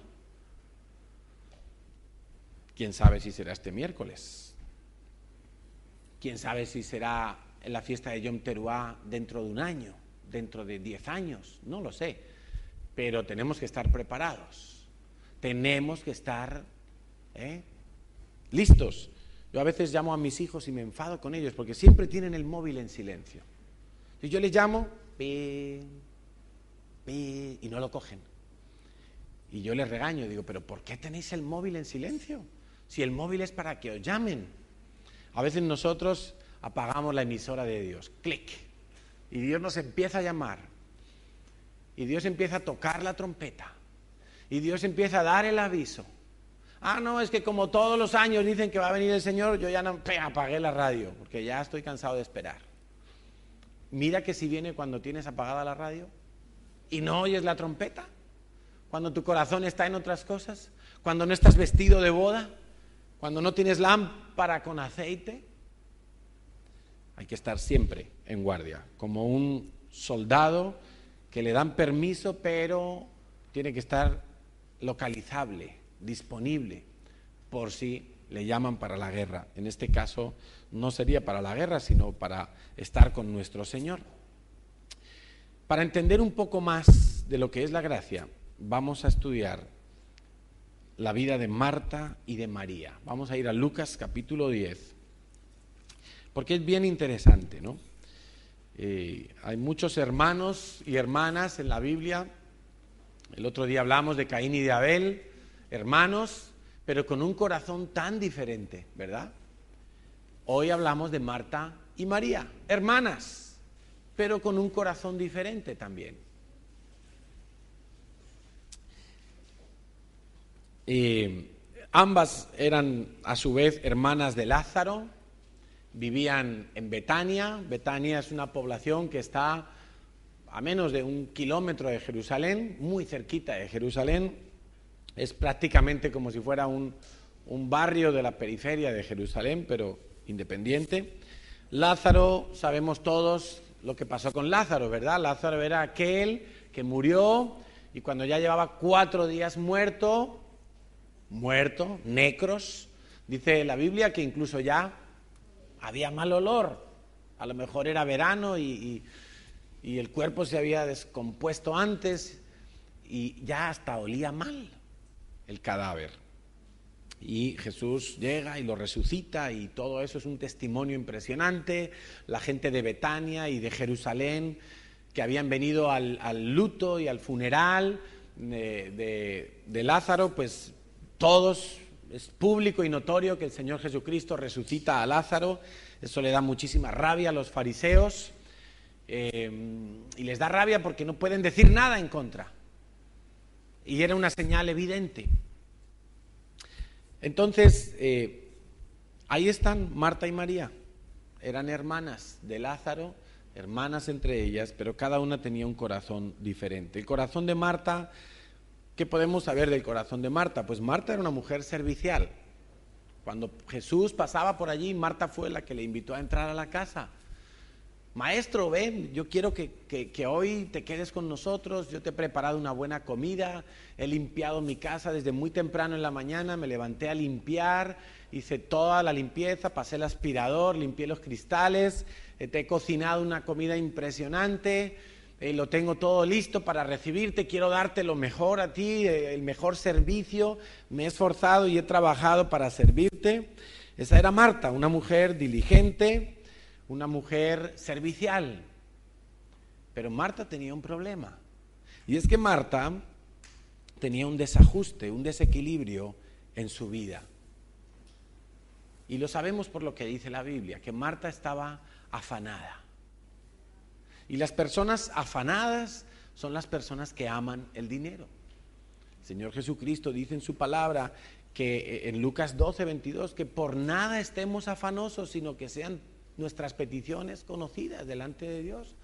¿Quién sabe si será este miércoles? ¿Quién sabe si será en la fiesta de Yom Teruah dentro de un año, dentro de 10 años? No lo sé, pero tenemos que estar preparados, tenemos que estar listos. Yo a veces llamo a mis hijos y me enfado con ellos porque siempre tienen el móvil en silencio. Y yo les llamo, y no lo cogen. Y yo les regaño, digo, ¿pero por qué tenéis el móvil en silencio? Si el móvil es para que os llamen. A veces nosotros apagamos la emisora de Dios, clic, y Dios nos empieza a llamar, y Dios empieza a tocar la trompeta, y Dios empieza a dar el aviso. Ah, no, es que como todos los años dicen que va a venir el Señor, yo ya no apagué la radio, porque ya estoy cansado de esperar. Mira que si viene cuando tienes apagada la radio y no oyes la trompeta, cuando tu corazón está en otras cosas, cuando no estás vestido de boda, cuando no tienes lámpara con aceite. Hay que estar siempre en guardia, como un soldado que le dan permiso, pero tiene que estar localizable, disponible, por si le llaman para la guerra. En este caso no sería para la guerra, sino para estar con nuestro Señor. Para entender un poco más de lo que es la gracia, vamos a estudiar la vida de Marta y de María. Vamos a ir a Lucas capítulo 10, porque es bien interesante, ¿no? Hay muchos hermanos y hermanas en la Biblia. El otro día hablamos de Caín y de Abel, hermanos, pero con un corazón tan diferente, ¿verdad? Hoy hablamos de Marta y María, hermanas, pero con un corazón diferente también. Ambas eran a su vez hermanas de Lázaro, vivían en Betania. Betania es una población que está a menos de 1 kilómetro de Jerusalén, muy cerquita de Jerusalén. Es prácticamente como si fuera un barrio de la periferia de Jerusalén, pero independiente. Lázaro, sabemos todos lo que pasó con Lázaro, ¿verdad? Lázaro era aquel que murió y cuando ya llevaba 4 días muerto, necros, dice la Biblia que incluso ya había mal olor. A lo mejor era verano y el cuerpo se había descompuesto antes y ya hasta olía mal el cadáver. Y Jesús llega y lo resucita y todo eso es un testimonio impresionante. La gente de Betania y de Jerusalén que habían venido al luto y al funeral de Lázaro, pues todos, es público y notorio que el Señor Jesucristo resucita a Lázaro. Eso le da muchísima rabia a los fariseos y les da rabia porque no pueden decir nada en contra. Y era una señal evidente. Entonces, ahí están Marta y María. Eran hermanas de Lázaro, hermanas entre ellas, pero cada una tenía un corazón diferente. El corazón de Marta, ¿qué podemos saber del corazón de Marta? Pues Marta era una mujer servicial. Cuando Jesús pasaba por allí, Marta fue la que le invitó a entrar a la casa. Maestro, ven, yo quiero que hoy te quedes con nosotros, yo te he preparado una buena comida, he limpiado mi casa desde muy temprano en la mañana, me levanté a limpiar, hice toda la limpieza, pasé el aspirador, limpié los cristales, te he cocinado una comida impresionante, lo tengo todo listo para recibirte, quiero darte lo mejor a ti, el mejor servicio, me he esforzado y he trabajado para servirte. Esa era Marta, una mujer diligente, una mujer servicial. Pero Marta tenía un problema. Y es que Marta tenía un desajuste, un desequilibrio en su vida. Y lo sabemos por lo que dice la Biblia, que Marta estaba afanada. Y las personas afanadas son las personas que aman el dinero. El Señor Jesucristo dice en su palabra que en Lucas 12:22 que por nada estemos afanosos, sino que sean nuestras peticiones conocidas delante de Dios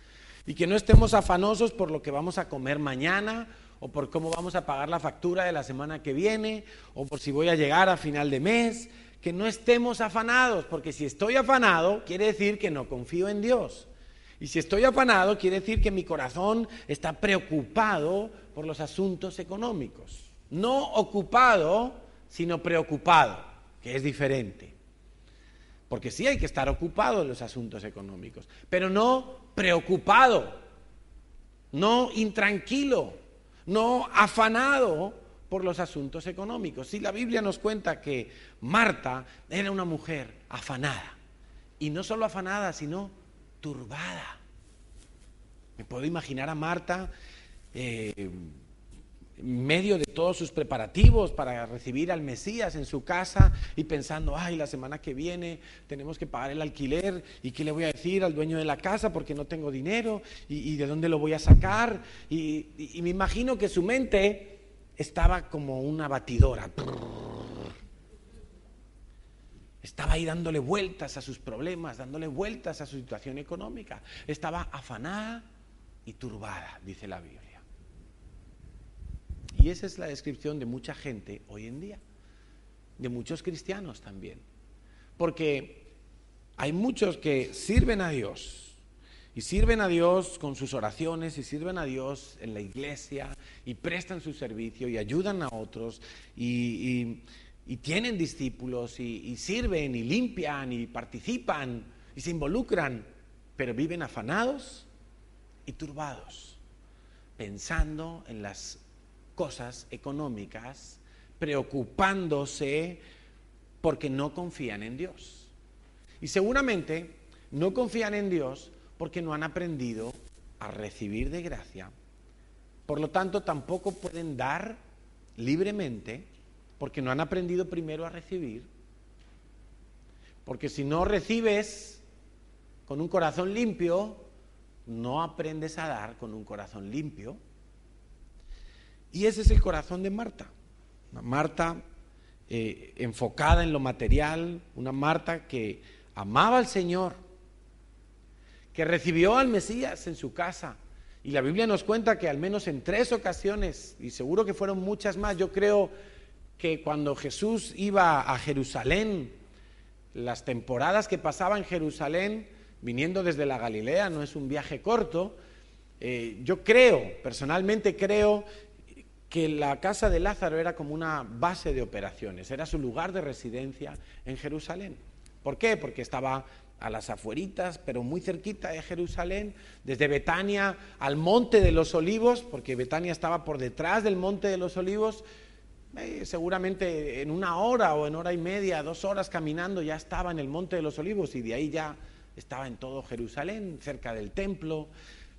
y que no estemos afanosos por lo que vamos a comer mañana o por cómo vamos a pagar la factura de la semana que viene o por si voy a llegar a final de mes, que no estemos afanados, porque si estoy afanado quiere decir que no confío en Dios y si estoy afanado quiere decir que mi corazón está preocupado por los asuntos económicos, no ocupado sino preocupado, que es diferente. Porque sí hay que estar ocupado en los asuntos económicos, pero no preocupado, no intranquilo, no afanado por los asuntos económicos. Si la Biblia nos cuenta que Marta era una mujer afanada, y no solo afanada, sino turbada. Me puedo imaginar a Marta en medio de todos sus preparativos para recibir al Mesías en su casa y pensando, ay, la semana que viene tenemos que pagar el alquiler y qué le voy a decir al dueño de la casa porque no tengo dinero y de dónde lo voy a sacar, y me imagino que su mente estaba como una batidora. Estaba ahí dándole vueltas a sus problemas, dándole vueltas a su situación económica. Estaba afanada y turbada, dice la Biblia. Y esa es la descripción de mucha gente hoy en día, de muchos cristianos también. Porque hay muchos que sirven a Dios, y sirven a Dios con sus oraciones, y sirven a Dios en la iglesia, y prestan su servicio, y ayudan a otros, y tienen discípulos, y sirven, y limpian, y participan, y se involucran, pero viven afanados y turbados, pensando en las cosas económicas, preocupándose porque no confían en Dios. Y seguramente no confían en Dios porque no han aprendido a recibir de gracia. Por lo tanto, tampoco pueden dar libremente porque no han aprendido primero a recibir. Porque si no recibes con un corazón limpio, no aprendes a dar con un corazón limpio. Y ese es el corazón de Marta. Una Marta enfocada en lo material, una Marta que amaba al Señor, que recibió al Mesías en su casa. Y la Biblia nos cuenta que al menos en 3 ocasiones, y seguro que fueron muchas más, yo creo que cuando Jesús iba a Jerusalén, las temporadas que pasaba en Jerusalén, viniendo desde la Galilea, no es un viaje corto, yo creo, personalmente creo, que la casa de Lázaro era como una base de operaciones, era su lugar de residencia en Jerusalén. ¿Por qué? Porque estaba a las afueritas, pero muy cerquita de Jerusalén, desde Betania al Monte de los Olivos, porque Betania estaba por detrás del Monte de los Olivos, seguramente en 1 hora o en 1 hora y media, 2 horas caminando ya estaba en el Monte de los Olivos, y de ahí ya estaba en todo Jerusalén, cerca del templo.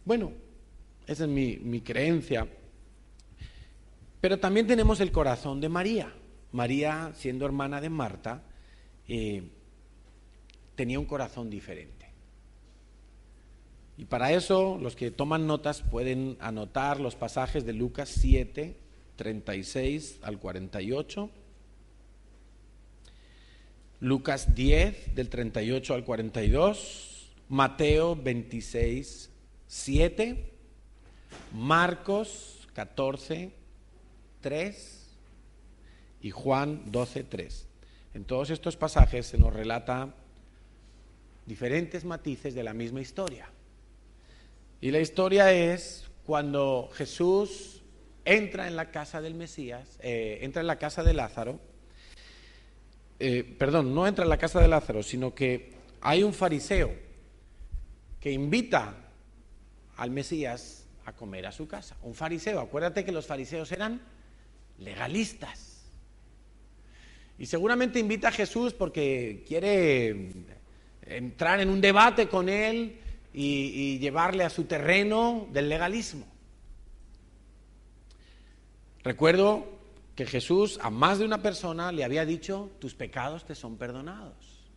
Bueno, esa es mi creencia. Pero también tenemos el corazón de María. María, siendo hermana de Marta, tenía un corazón diferente. Y para eso, los que toman notas pueden anotar los pasajes de Lucas 7, 36 al 48, Lucas 10, del 38 al 42, Mateo 26, 7, Marcos 14, 3 y Juan 12, 3. En todos estos pasajes se nos relata diferentes matices de la misma historia. Y la historia es cuando Jesús entra en la casa del Mesías, entra en la casa de Lázaro, no entra en la casa de Lázaro, sino que hay un fariseo que invita al Mesías a comer a su casa. Un fariseo, acuérdate que los fariseos eran legalistas. Y seguramente invita a Jesús porque quiere entrar en un debate con él y llevarle a su terreno del legalismo. Recuerdo que Jesús a más de una persona le había dicho: tus pecados te son perdonados,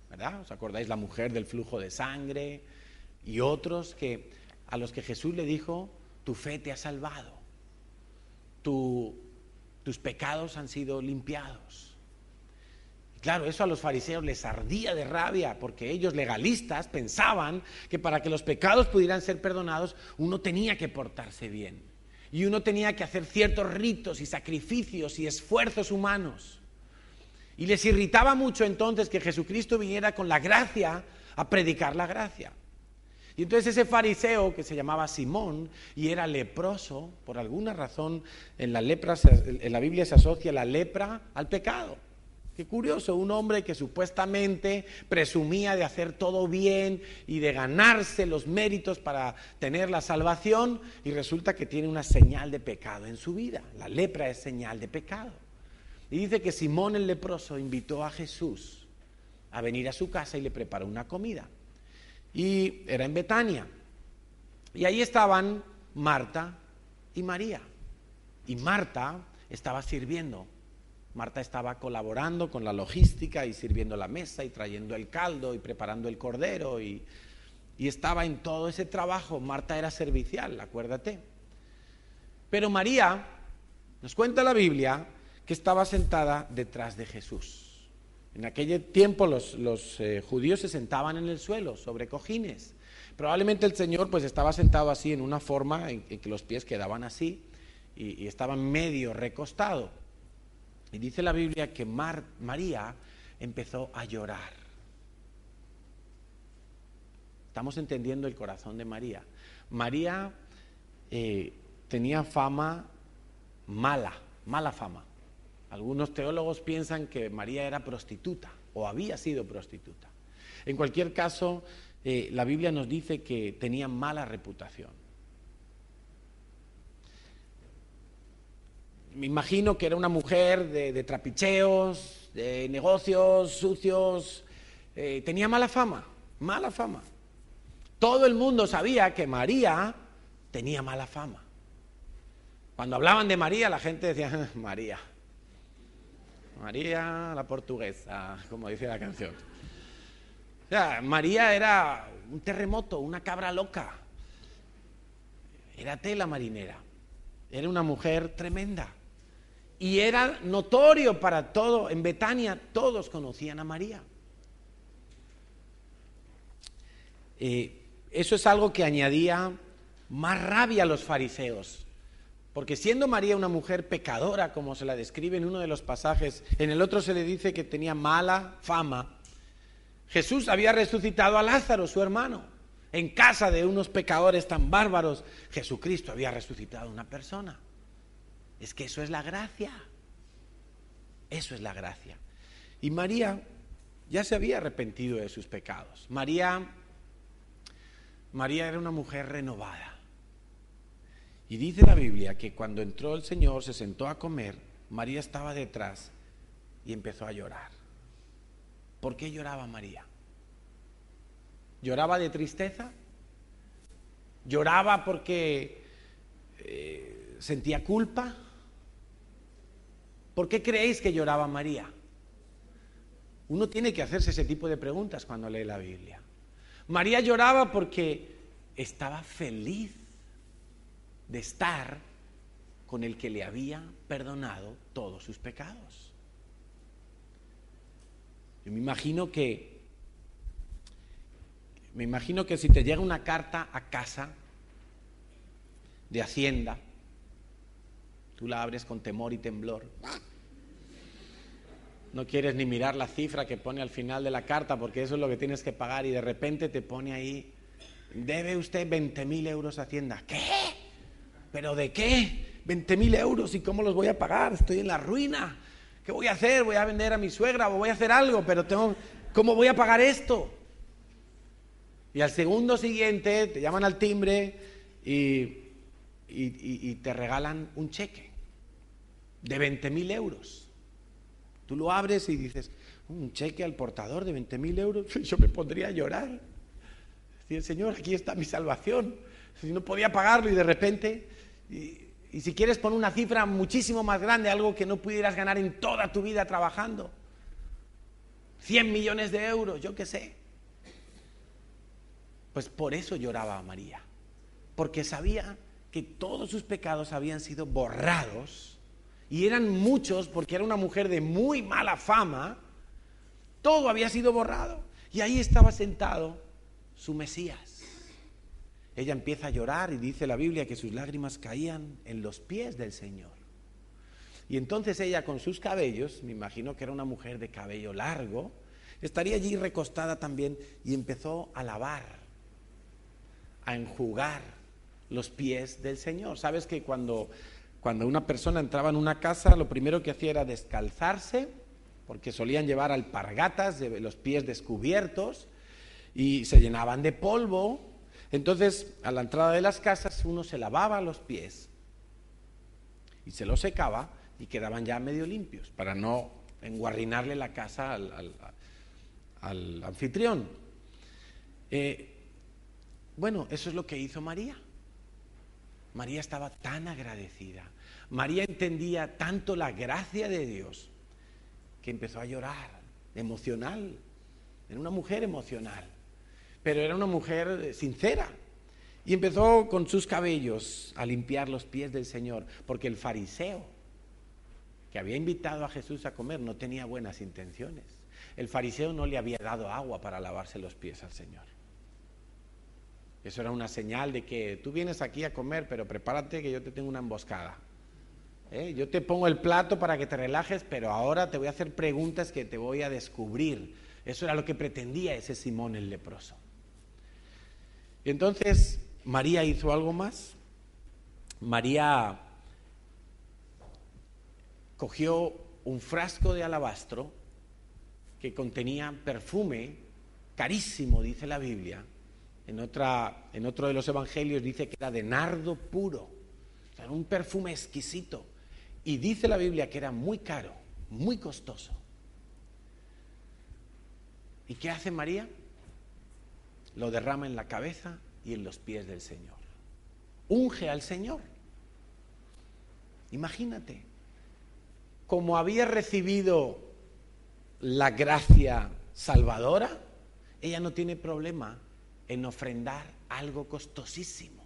¿verdad? ¿Os acordáis? La mujer del flujo de sangre y otros a los que Jesús le dijo: tu fe te ha salvado, tus pecados han sido limpiados. Y claro, eso a los fariseos les ardía de rabia, porque ellos, legalistas, pensaban que para que los pecados pudieran ser perdonados, uno tenía que portarse bien, y uno tenía que hacer ciertos ritos y sacrificios y esfuerzos humanos. Y les irritaba mucho entonces que Jesucristo viniera con la gracia a predicar la gracia. Y entonces ese fariseo, que se llamaba Simón y era leproso, por alguna razón en la Biblia se asocia la lepra al pecado. Qué curioso, un hombre que supuestamente presumía de hacer todo bien y de ganarse los méritos para tener la salvación, y resulta que tiene una señal de pecado en su vida. La lepra es señal de pecado. Y dice que Simón el leproso invitó a Jesús a venir a su casa y le preparó una comida. Y era en Betania. Y ahí estaban Marta y María. Y Marta estaba sirviendo. Marta estaba colaborando con la logística y sirviendo la mesa y trayendo el caldo y preparando el cordero y estaba en todo ese trabajo. Marta era servicial, acuérdate. Pero María, nos cuenta la Biblia, que estaba sentada detrás de Jesús. En aquel tiempo los judíos se sentaban en el suelo, sobre cojines. Probablemente el Señor pues estaba sentado así en una forma en que los pies quedaban así y estaba medio recostado. Y dice la Biblia que María empezó a llorar. Estamos entendiendo el corazón de María. María tenía fama mala fama. Algunos teólogos piensan que María era prostituta o había sido prostituta. En cualquier caso, la Biblia nos dice que tenía mala reputación. Me imagino que era una mujer de trapicheos, de negocios sucios, tenía mala fama. Todo el mundo sabía que María tenía mala fama. Cuando hablaban de María, la gente decía, María la portuguesa, como dice la canción. O sea, María era un terremoto, una cabra loca, era tela marinera, era una mujer tremenda. Y era notorio para todo, en Betania todos conocían a María. Eso es algo que añadía más rabia a los fariseos, porque siendo María una mujer pecadora, como se la describe en uno de los pasajes, en el otro se le dice que tenía mala fama. Jesús había resucitado a Lázaro, su hermano, en casa de unos pecadores tan bárbaros. Jesucristo había resucitado a una persona. Es que eso es la gracia. Eso es la gracia. Y María ya se había arrepentido de sus pecados. María era una mujer renovada. Y dice la Biblia que cuando entró el Señor, se sentó a comer, María estaba detrás y empezó a llorar. ¿Por qué lloraba María? ¿Lloraba de tristeza? ¿Lloraba porque sentía culpa? ¿Por qué creéis que lloraba María? Uno tiene que hacerse ese tipo de preguntas cuando lee la Biblia. María lloraba porque estaba feliz de estar con el que le había perdonado todos sus pecados. Yo me imagino que si te llega una carta a casa de Hacienda, tú la abres con temor y temblor. No quieres ni mirar la cifra que pone al final de la carta, porque eso es lo que tienes que pagar, y de repente te pone ahí, debe usted 20.000 euros a Hacienda. ¿Qué? ¿Pero de qué? 20.000 euros, ¿y cómo los voy a pagar? Estoy en la ruina. ¿Qué voy a hacer? ¿Voy a vender a mi suegra o voy a hacer algo? Pero ¿cómo voy a pagar esto? Y al segundo siguiente te llaman al timbre y te regalan un cheque de 20.000 euros. Tú lo abres y dices, un cheque al portador de 20.000 euros. Yo me pondría a llorar. Decir, Señor, aquí está mi salvación. Si no podía pagarlo y de repente, y si quieres pon una cifra muchísimo más grande, algo que no pudieras ganar en toda tu vida trabajando. 100 millones de euros, yo qué sé. Pues por eso lloraba María, porque sabía que todos sus pecados habían sido borrados, y eran muchos, porque era una mujer de muy mala fama. Todo había sido borrado, y ahí estaba sentado su Mesías. Ella empieza a llorar y dice la Biblia que sus lágrimas caían en los pies del Señor. Y entonces ella, con sus cabellos, me imagino que era una mujer de cabello largo, estaría allí recostada también, y empezó a lavar, a enjugar los pies del Señor. Sabes que cuando una persona entraba en una casa, lo primero que hacía era descalzarse porque solían llevar alpargatas de los pies descubiertos y se llenaban de polvo. Entonces, a la entrada de las casas uno se lavaba los pies y se los secaba y quedaban ya medio limpios para no enguarrinarle la casa al anfitrión. Bueno, eso es lo que hizo María. María estaba tan agradecida. María entendía tanto la gracia de Dios que empezó a llorar, emocional. Era una mujer emocional, pero era una mujer sincera. Y empezó con sus cabellos a limpiar los pies del Señor, porque el fariseo que había invitado a Jesús a comer no tenía buenas intenciones. El fariseo no le había dado agua para lavarse los pies al Señor. Eso era una señal de que tú vienes aquí a comer, pero prepárate que yo te tengo una emboscada. Yo te pongo el plato para que te relajes, pero ahora te voy a hacer preguntas que te voy a descubrir. Eso era lo que pretendía ese Simón el leproso. Y entonces María hizo algo más. María cogió un frasco de alabastro que contenía perfume carísimo, dice la Biblia. En otro de los evangelios dice que era de nardo puro, o sea, un perfume exquisito. Y dice la Biblia que era muy caro, muy costoso. ¿Y qué hace María? Lo derrama en la cabeza y en los pies del Señor. Unge al Señor. Imagínate, como había recibido la gracia salvadora, ella no tiene problema en ofrendar algo costosísimo,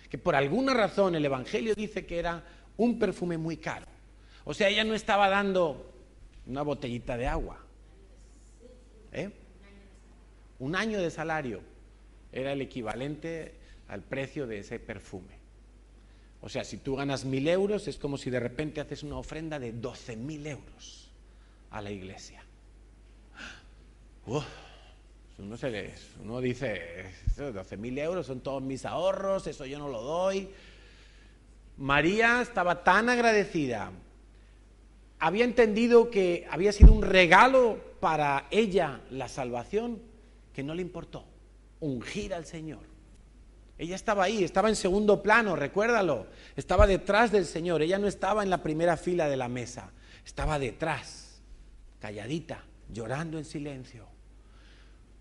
que por alguna razón el Evangelio dice que era un perfume muy caro. O sea, ella no estaba dando una botellita de agua. Un año de salario era el equivalente al precio de ese perfume. O sea, si tú ganas 1.000 euros, es como si de repente haces una ofrenda de 12.000 euros a la iglesia. Uno dice, 12.000 euros son todos mis ahorros, eso yo no lo doy. María estaba tan agradecida, había entendido que había sido un regalo para ella la salvación, que no le importó ungir al Señor. Ella estaba ahí, estaba en segundo plano, recuérdalo, estaba detrás del Señor, ella no estaba en la primera fila de la mesa, estaba detrás, calladita, llorando en silencio.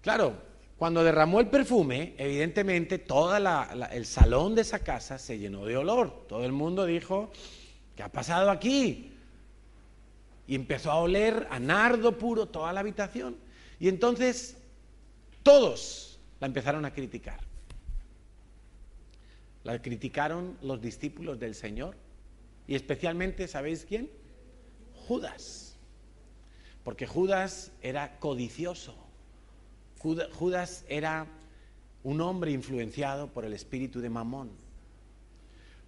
Claro, cuando derramó el perfume, evidentemente todo el salón de esa casa se llenó de olor. Todo el mundo dijo, ¿qué ha pasado aquí? Y empezó a oler a nardo puro toda la habitación. Y entonces todos la empezaron a criticar. La criticaron los discípulos del Señor y especialmente, ¿sabéis quién? Judas. Porque Judas era codicioso. Judas era un hombre influenciado por el espíritu de Mamón.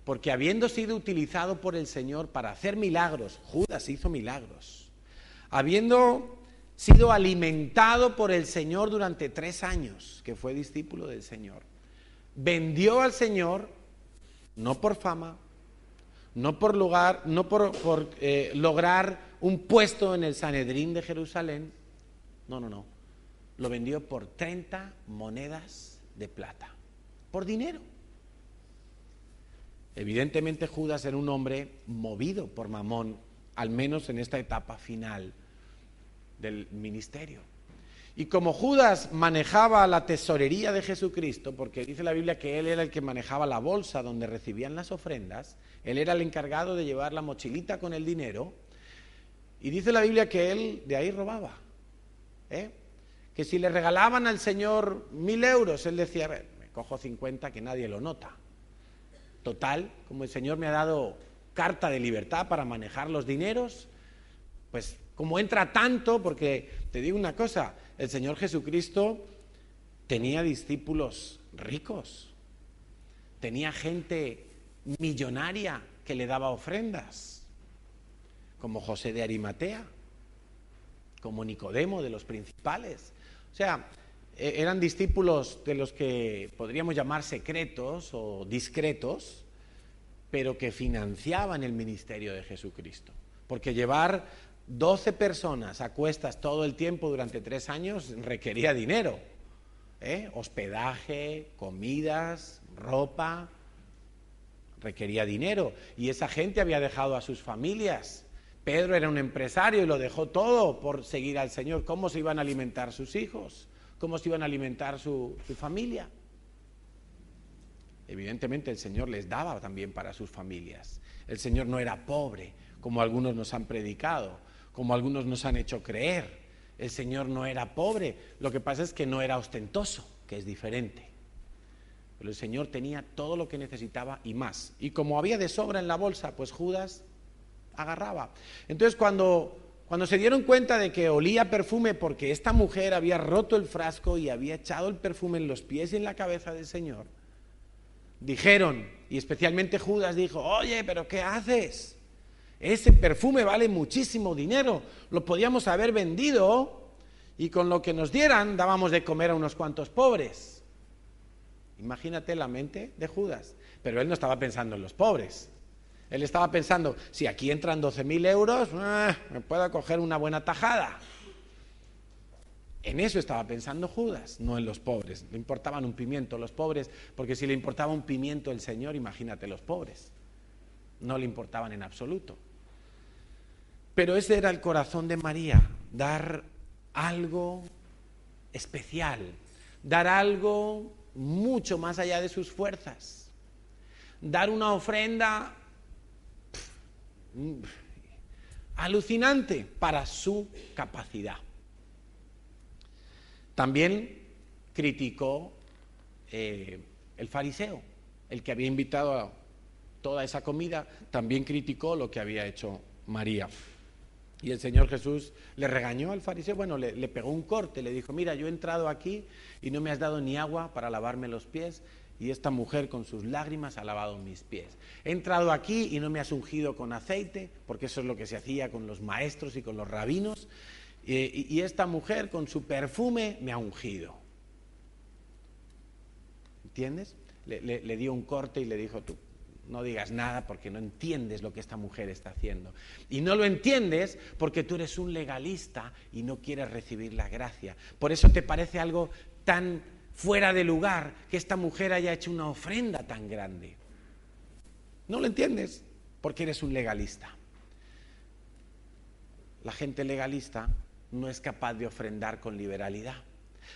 Porque habiendo sido utilizado por el Señor para hacer milagros, Judas hizo milagros. Habiendo sido alimentado por el Señor durante 3 años, que fue discípulo del Señor, vendió al Señor, no por fama, no por lugar, no por lograr un puesto en el Sanedrín de Jerusalén, no. Lo vendió por 30 monedas de plata, por dinero. Evidentemente Judas era un hombre movido por Mamón, al menos en esta etapa final del ministerio. Y como Judas manejaba la tesorería de Jesucristo, porque dice la Biblia que él era el que manejaba la bolsa donde recibían las ofrendas, él era el encargado de llevar la mochilita con el dinero, y dice la Biblia que él de ahí robaba, que si le regalaban al Señor 1.000 euros, él decía, a ver, me cojo 50 que nadie lo nota. Total, como el Señor me ha dado carta de libertad para manejar los dineros, pues como entra tanto, porque te digo una cosa, el Señor Jesucristo tenía discípulos ricos, tenía gente millonaria que le daba ofrendas, como José de Arimatea, como Nicodemo de los principales. O sea, eran discípulos de los que podríamos llamar secretos o discretos, pero que financiaban el ministerio de Jesucristo. Porque llevar 12 personas a cuestas todo el tiempo durante 3 años requería dinero. Hospedaje, comidas, ropa, requería dinero. Y esa gente había dejado a sus familias. Pedro era un empresario y lo dejó todo por seguir al Señor. ¿Cómo se iban a alimentar sus hijos? ¿Cómo se iban a alimentar su familia? Evidentemente el Señor les daba también para sus familias. El Señor no era pobre, como algunos nos han predicado, como algunos nos han hecho creer. El Señor no era pobre, lo que pasa es que no era ostentoso, que es diferente. Pero el Señor tenía todo lo que necesitaba y más. Y como había de sobra en la bolsa, pues Judas agarraba. Entonces cuando se dieron cuenta de que olía perfume porque esta mujer había roto el frasco y había echado el perfume en los pies y en la cabeza del Señor, dijeron, y especialmente Judas dijo: oye, ¿pero qué haces? Ese perfume vale muchísimo dinero, lo podíamos haber vendido y con lo que nos dieran dábamos de comer a unos cuantos pobres. Imagínate la mente de Judas. Pero él no estaba pensando en los pobres. Él estaba pensando, si aquí entran 12.000 euros, me puedo coger una buena tajada. En eso estaba pensando Judas, no en los pobres. Le importaban un pimiento los pobres, porque si le importaba un pimiento el Señor, imagínate los pobres. No le importaban en absoluto. Pero ese era el corazón de María, dar algo especial, dar algo mucho más allá de sus fuerzas, dar una ofrenda alucinante para su capacidad. También criticó el fariseo, el que había invitado a toda esa comida, también criticó lo que había hecho María. Y el Señor Jesús le regañó al fariseo, bueno, le pegó un corte, le dijo: mira, yo he entrado aquí y no me has dado ni agua para lavarme los pies, y esta mujer con sus lágrimas ha lavado mis pies. He entrado aquí y no me has ungido con aceite, porque eso es lo que se hacía con los maestros y con los rabinos, y esta mujer con su perfume me ha ungido. ¿Entiendes? Le dio un corte y le dijo: tú no digas nada porque no entiendes lo que esta mujer está haciendo. Y no lo entiendes porque tú eres un legalista y no quieres recibir la gracia. Por eso te parece algo tan fuera de lugar que esta mujer haya hecho una ofrenda tan grande. No lo entiendes porque eres un legalista. La gente legalista no es capaz de ofrendar con liberalidad.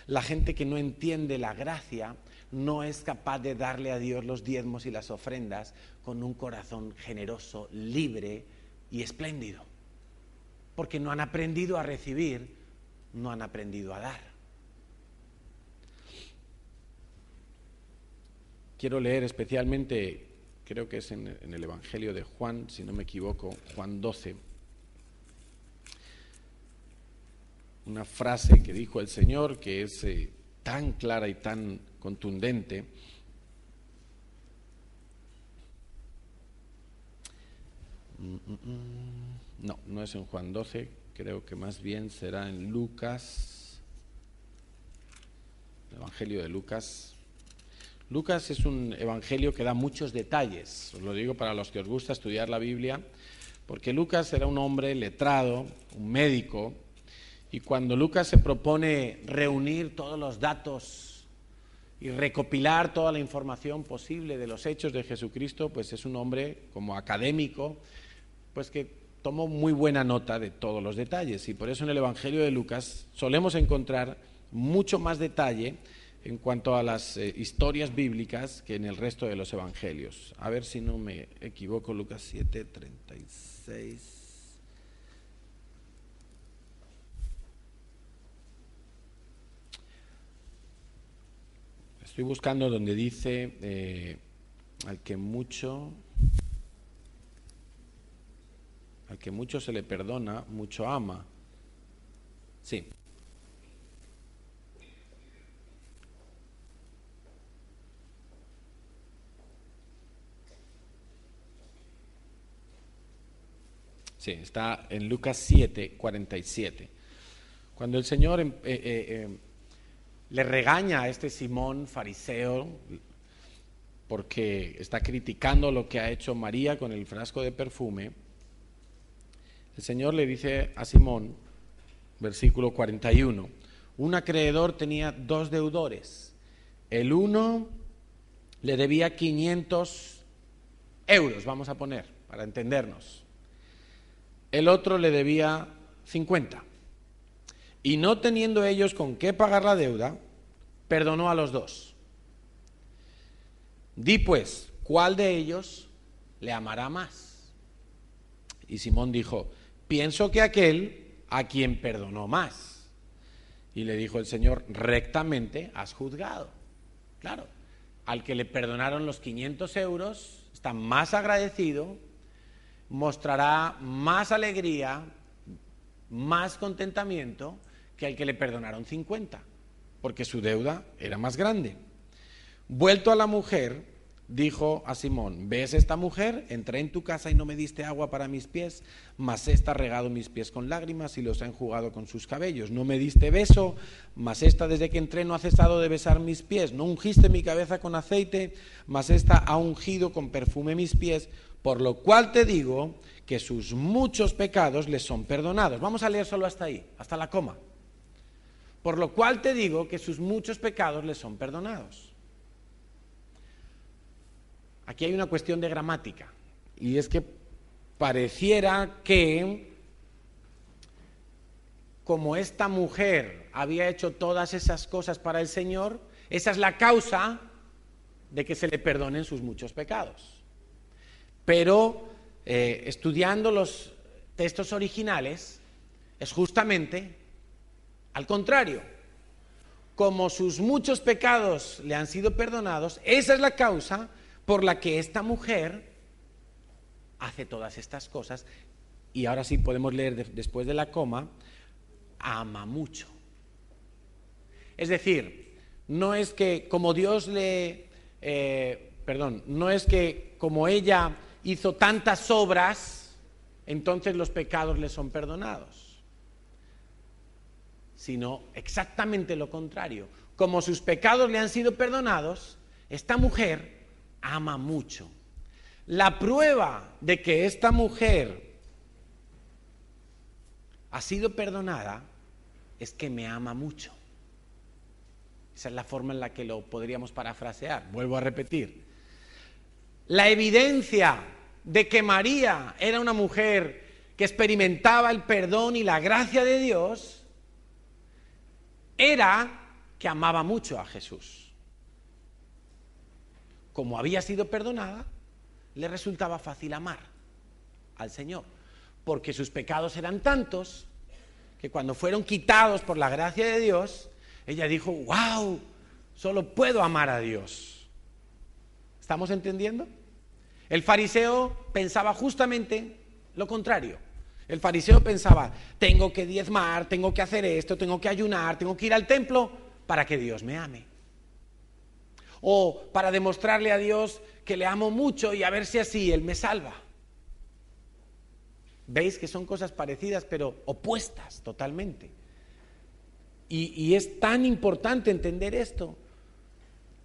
La gente que no entiende la gracia no es capaz de darle a Dios los diezmos y las ofrendas con un corazón generoso, libre y espléndido. Porque no han aprendido a recibir, no han aprendido a dar. Quiero leer especialmente, creo que es en el Evangelio de Juan, si no me equivoco, Juan 12. Una frase que dijo el Señor que es tan clara y tan contundente. No es en Juan 12, creo que más bien será en Lucas, el Evangelio de Lucas. Lucas es un evangelio que da muchos detalles, os lo digo para los que os gusta estudiar la Biblia, porque Lucas era un hombre letrado, un médico, y cuando Lucas se propone reunir todos los datos y recopilar toda la información posible de los hechos de Jesucristo, pues es un hombre como académico, pues que tomó muy buena nota de todos los detalles, y por eso en el Evangelio de Lucas solemos encontrar mucho más detalle en cuanto a las historias bíblicas que en el resto de los evangelios. A ver si no me equivoco, Lucas 7:36. Estoy buscando donde dice al que mucho se le perdona, mucho ama. Sí. Sí, está en Lucas 7:47. Cuando el Señor le regaña a este Simón fariseo porque está criticando lo que ha hecho María con el frasco de perfume, El Señor le dice a Simón, versículo 41, un acreedor tenía 2 deudores. El uno le debía 500 euros, vamos a poner, para entendernos. El otro le debía 50. Y no teniendo ellos con qué pagar la deuda, perdonó a los 2. Di pues, ¿cuál de ellos le amará más? Y Simón dijo, pienso que aquel a quien perdonó más. Y le dijo el Señor, rectamente has juzgado. Claro, al que le perdonaron los 500 euros, está más agradecido, mostrará más alegría, más contentamiento que al que le perdonaron 50, porque su deuda era más grande. Vuelto a la mujer, dijo a Simón, ¿ves esta mujer? Entré en tu casa y no me diste agua para mis pies, mas esta ha regado mis pies con lágrimas y los ha enjugado con sus cabellos. No me diste beso, mas esta desde que entré no ha cesado de besar mis pies. No ungiste mi cabeza con aceite, mas esta ha ungido con perfume mis pies, por lo cual te digo que sus muchos pecados les son perdonados. Vamos a leer solo hasta ahí, hasta la coma. Por lo cual te digo que sus muchos pecados les son perdonados. Aquí hay una cuestión de gramática, y es que pareciera que, como esta mujer había hecho todas esas cosas para el Señor, esa es la causa de que se le perdonen sus muchos pecados. Pero estudiando los textos originales, es justamente al contrario. Como sus muchos pecados le han sido perdonados, esa es la causa por la que esta mujer hace todas estas cosas. Y ahora sí podemos leer después de la coma, ama mucho. Es decir, no es que como Dios no es que como ella hizo tantas obras, entonces los pecados le son perdonados, sino exactamente lo contrario. Como sus pecados le han sido perdonados, esta mujer ama mucho. La prueba de que esta mujer ha sido perdonada es que me ama mucho. Esa es la forma en la que lo podríamos parafrasear. Vuelvo a repetir. La evidencia de que María era una mujer que experimentaba el perdón y la gracia de Dios era que amaba mucho a Jesús. Como había sido perdonada, le resultaba fácil amar al Señor, porque sus pecados eran tantos que cuando fueron quitados por la gracia de Dios, ella dijo, wow, solo puedo amar a Dios. ¿Estamos entendiendo? El fariseo pensaba justamente lo contrario. El fariseo pensaba, tengo que diezmar, tengo que hacer esto, tengo que ayunar, tengo que ir al templo para que Dios me ame. O para demostrarle a Dios que le amo mucho y a ver si así Él me salva. ¿Veis que son cosas parecidas pero opuestas totalmente? Y es tan importante entender esto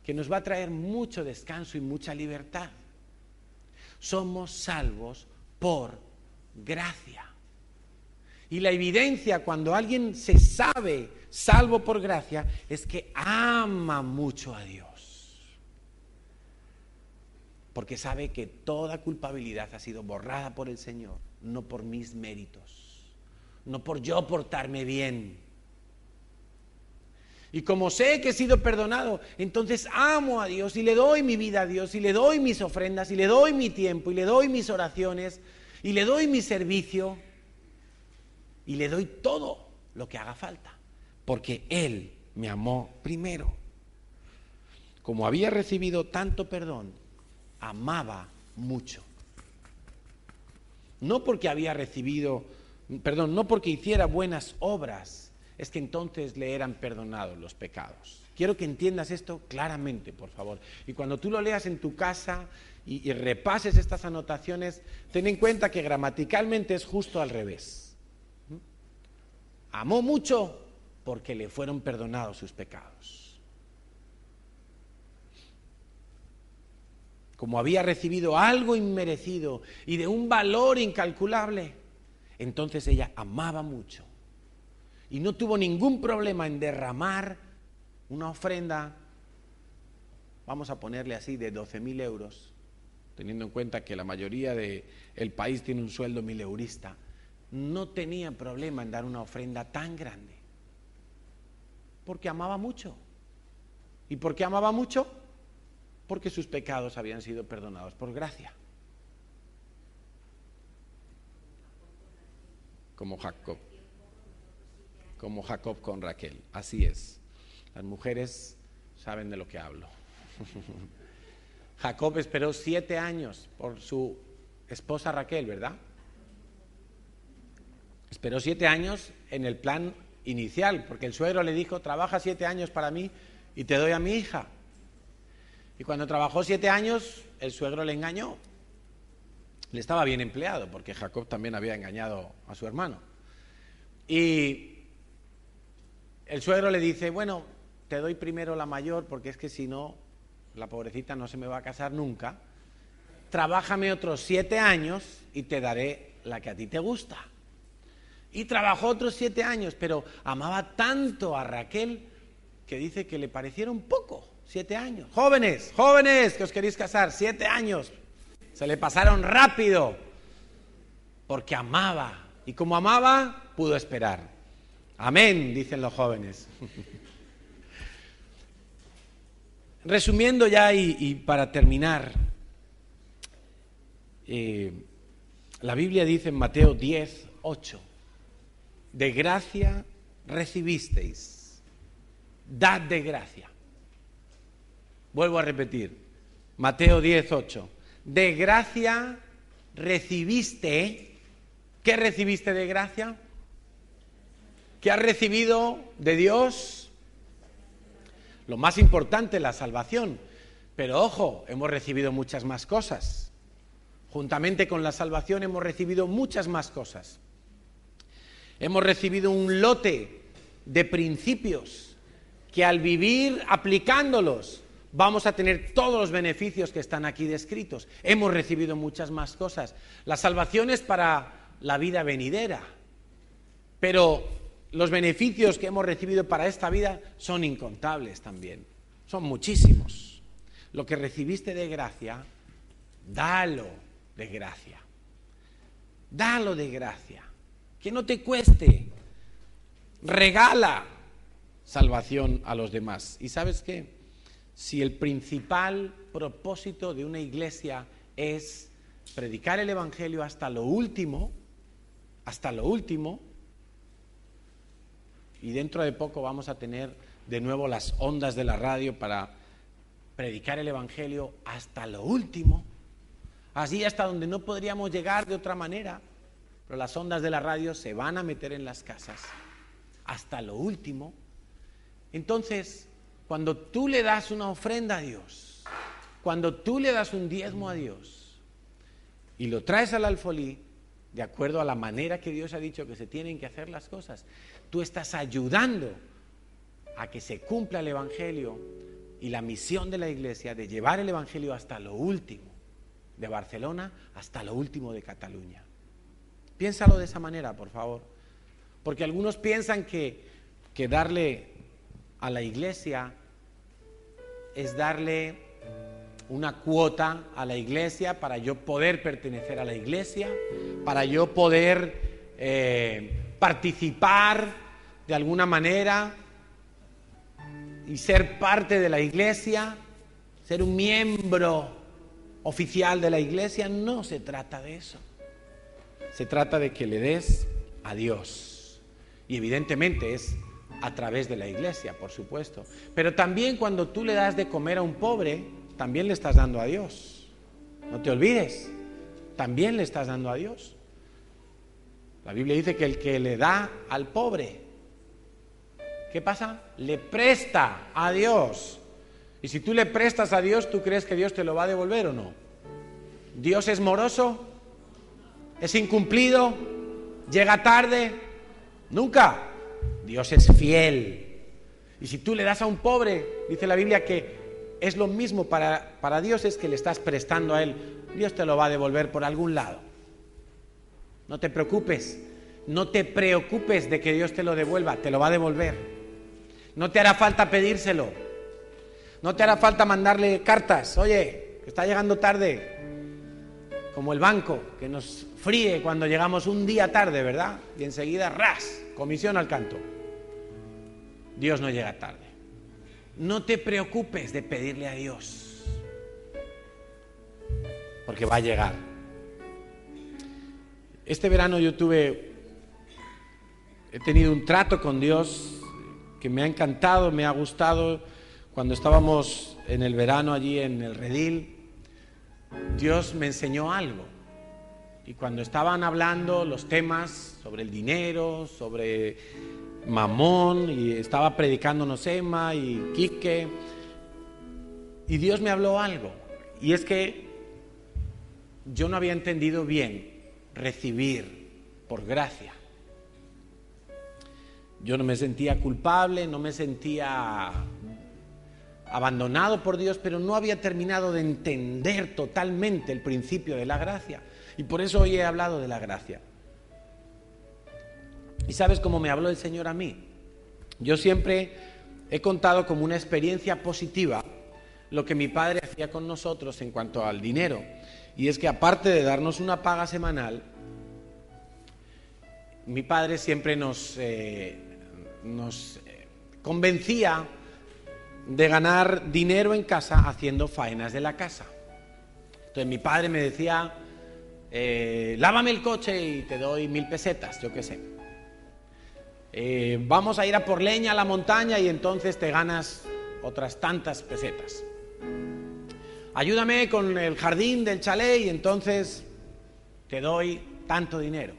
que nos va a traer mucho descanso y mucha libertad. Somos salvos por gracia. Y la evidencia cuando alguien se sabe salvo por gracia es que ama mucho a Dios. Porque sabe que toda culpabilidad ha sido borrada por el Señor, no por mis méritos, no por yo portarme bien. Y como sé que he sido perdonado, entonces amo a Dios y le doy mi vida a Dios y le doy mis ofrendas y le doy mi tiempo y le doy mis oraciones y le doy mi servicio y le doy todo lo que haga falta, porque Él me amó primero. Como había recibido tanto perdón, amaba mucho. No porque no porque hiciera buenas obras, es que entonces le eran perdonados los pecados. Quiero que entiendas esto claramente, por favor. Y cuando tú lo leas en tu casa y repases estas anotaciones, ten en cuenta que gramaticalmente es justo al revés. Amó mucho porque le fueron perdonados sus pecados. Como había recibido algo inmerecido y de un valor incalculable, Entonces ella amaba mucho y no tuvo ningún problema en derramar una ofrenda, vamos a ponerle así, de 12.000 euros, teniendo en cuenta que la mayoría del país tiene un sueldo mileurista. No tenía problema en dar una ofrenda tan grande, porque amaba mucho. ¿Y por qué amaba mucho? Porque sus pecados habían sido perdonados por gracia. Como Jacob con Raquel, así es. Las mujeres saben de lo que hablo. Jacob esperó 7 años por su esposa Raquel, ¿verdad? Esperó 7 años en el plan inicial, porque el suegro le dijo, trabaja 7 años para mí y te doy a mi hija. Y cuando trabajó 7 años, el suegro le engañó. Le estaba bien empleado, porque Jacob también había engañado a su hermano. Y el suegro le dice, bueno, te doy primero la mayor, porque es que si no, la pobrecita no se me va a casar nunca. Trabájame otros 7 años y te daré la que a ti te gusta. Y trabajó otros 7 años, pero amaba tanto a Raquel que dice que le parecieron poco, 7 años. Jóvenes, que os queréis casar, 7 años. Se le pasaron rápido, porque amaba. Y como amaba, pudo esperar. Amén, dicen los jóvenes. Resumiendo ya y para terminar, la Biblia dice en Mateo 10:8, de gracia recibisteis, dad de gracia. Vuelvo a repetir, Mateo 10:8, de gracia recibiste. ¿Qué recibiste de gracia? ¿Qué has recibido de Dios? Lo más importante, la salvación. Pero ojo, hemos recibido muchas más cosas. Juntamente con la salvación hemos recibido muchas más cosas. Hemos recibido un lote de principios que al vivir aplicándolos vamos a tener todos los beneficios que están aquí descritos. Hemos recibido muchas más cosas. La salvación es para la vida venidera, pero los beneficios que hemos recibido para esta vida son incontables también, son muchísimos. Lo que recibiste de gracia, dalo de gracia, dalo de gracia, que no te cueste, regala salvación a los demás. ¿Y sabes qué? Si el principal propósito de una iglesia es predicar el evangelio hasta lo último, y dentro de poco vamos a tener de nuevo las ondas de la radio para predicar el evangelio hasta lo último, así hasta donde no podríamos llegar de otra manera, pero las ondas de la radio se van a meter en las casas hasta lo último. Entonces, cuando tú le das una ofrenda a Dios, cuando tú le das un diezmo a Dios y lo traes al alfolí, de acuerdo a la manera que Dios ha dicho que se tienen que hacer las cosas, tú estás ayudando a que se cumpla el evangelio y la misión de la iglesia de llevar el evangelio hasta lo último de Barcelona, hasta lo último de Cataluña. Piénsalo de esa manera, por favor, porque algunos piensan que darle a la iglesia es darle una cuota a la iglesia para yo poder pertenecer a la iglesia, para yo poder participar de alguna manera y ser parte de la iglesia, ser un miembro oficial de la iglesia. No se trata de eso. Se trata de que le des a Dios. Y evidentemente es a través de la iglesia, por supuesto. Pero también cuando tú le das de comer a un pobre, también le estás dando a Dios. No te olvides, también le estás dando a Dios. La Biblia dice que el que le da al pobre, ¿qué pasa? Le presta a Dios. Y si tú le prestas a Dios, ¿tú crees que Dios te lo va a devolver o no? ¿Dios es moroso? ¿Es incumplido? ¿Llega tarde? Nunca. Dios es fiel. Y si tú le das a un pobre, dice la Biblia que es lo mismo para Dios, es que le estás prestando a Él. Dios te lo va a devolver por algún lado. No te preocupes. No te preocupes de que Dios te lo devuelva, te lo va a devolver. No te hará falta pedírselo. No te hará falta mandarle cartas. Oye, que está llegando tarde. Como el banco, que nos fríe cuando llegamos un día tarde, ¿verdad? Y enseguida, ras, comisión al canto. Dios no llega tarde. No te preocupes de pedirle a Dios, porque va a llegar. Este verano he tenido un trato con Dios que me ha encantado, me ha gustado. Cuando estábamos en el verano allí en el redil, Dios me enseñó algo. Y cuando estaban hablando los temas sobre el dinero, sobre Mamón, y estaba predicándonos Emma y Quique, y Dios me habló algo. Y es que yo no había entendido bien recibir por gracia. Yo no me sentía culpable, no me sentía abandonado por Dios, pero no había terminado de entender totalmente el principio de la gracia. Y por eso hoy he hablado de la gracia. ¿Y sabes cómo me habló el Señor a mí? Yo siempre he contado como una experiencia positiva lo que mi padre hacía con nosotros en cuanto al dinero. Y es que aparte de darnos una paga semanal, mi padre siempre nos convencía de ganar dinero en casa haciendo faenas de la casa. Entonces mi padre me decía, lávame el coche y te doy 1000 pesetas, yo qué sé. Vamos a ir a por leña a la montaña y entonces te ganas otras tantas pesetas. Ayúdame con el jardín del chalet y entonces te doy tanto dinero.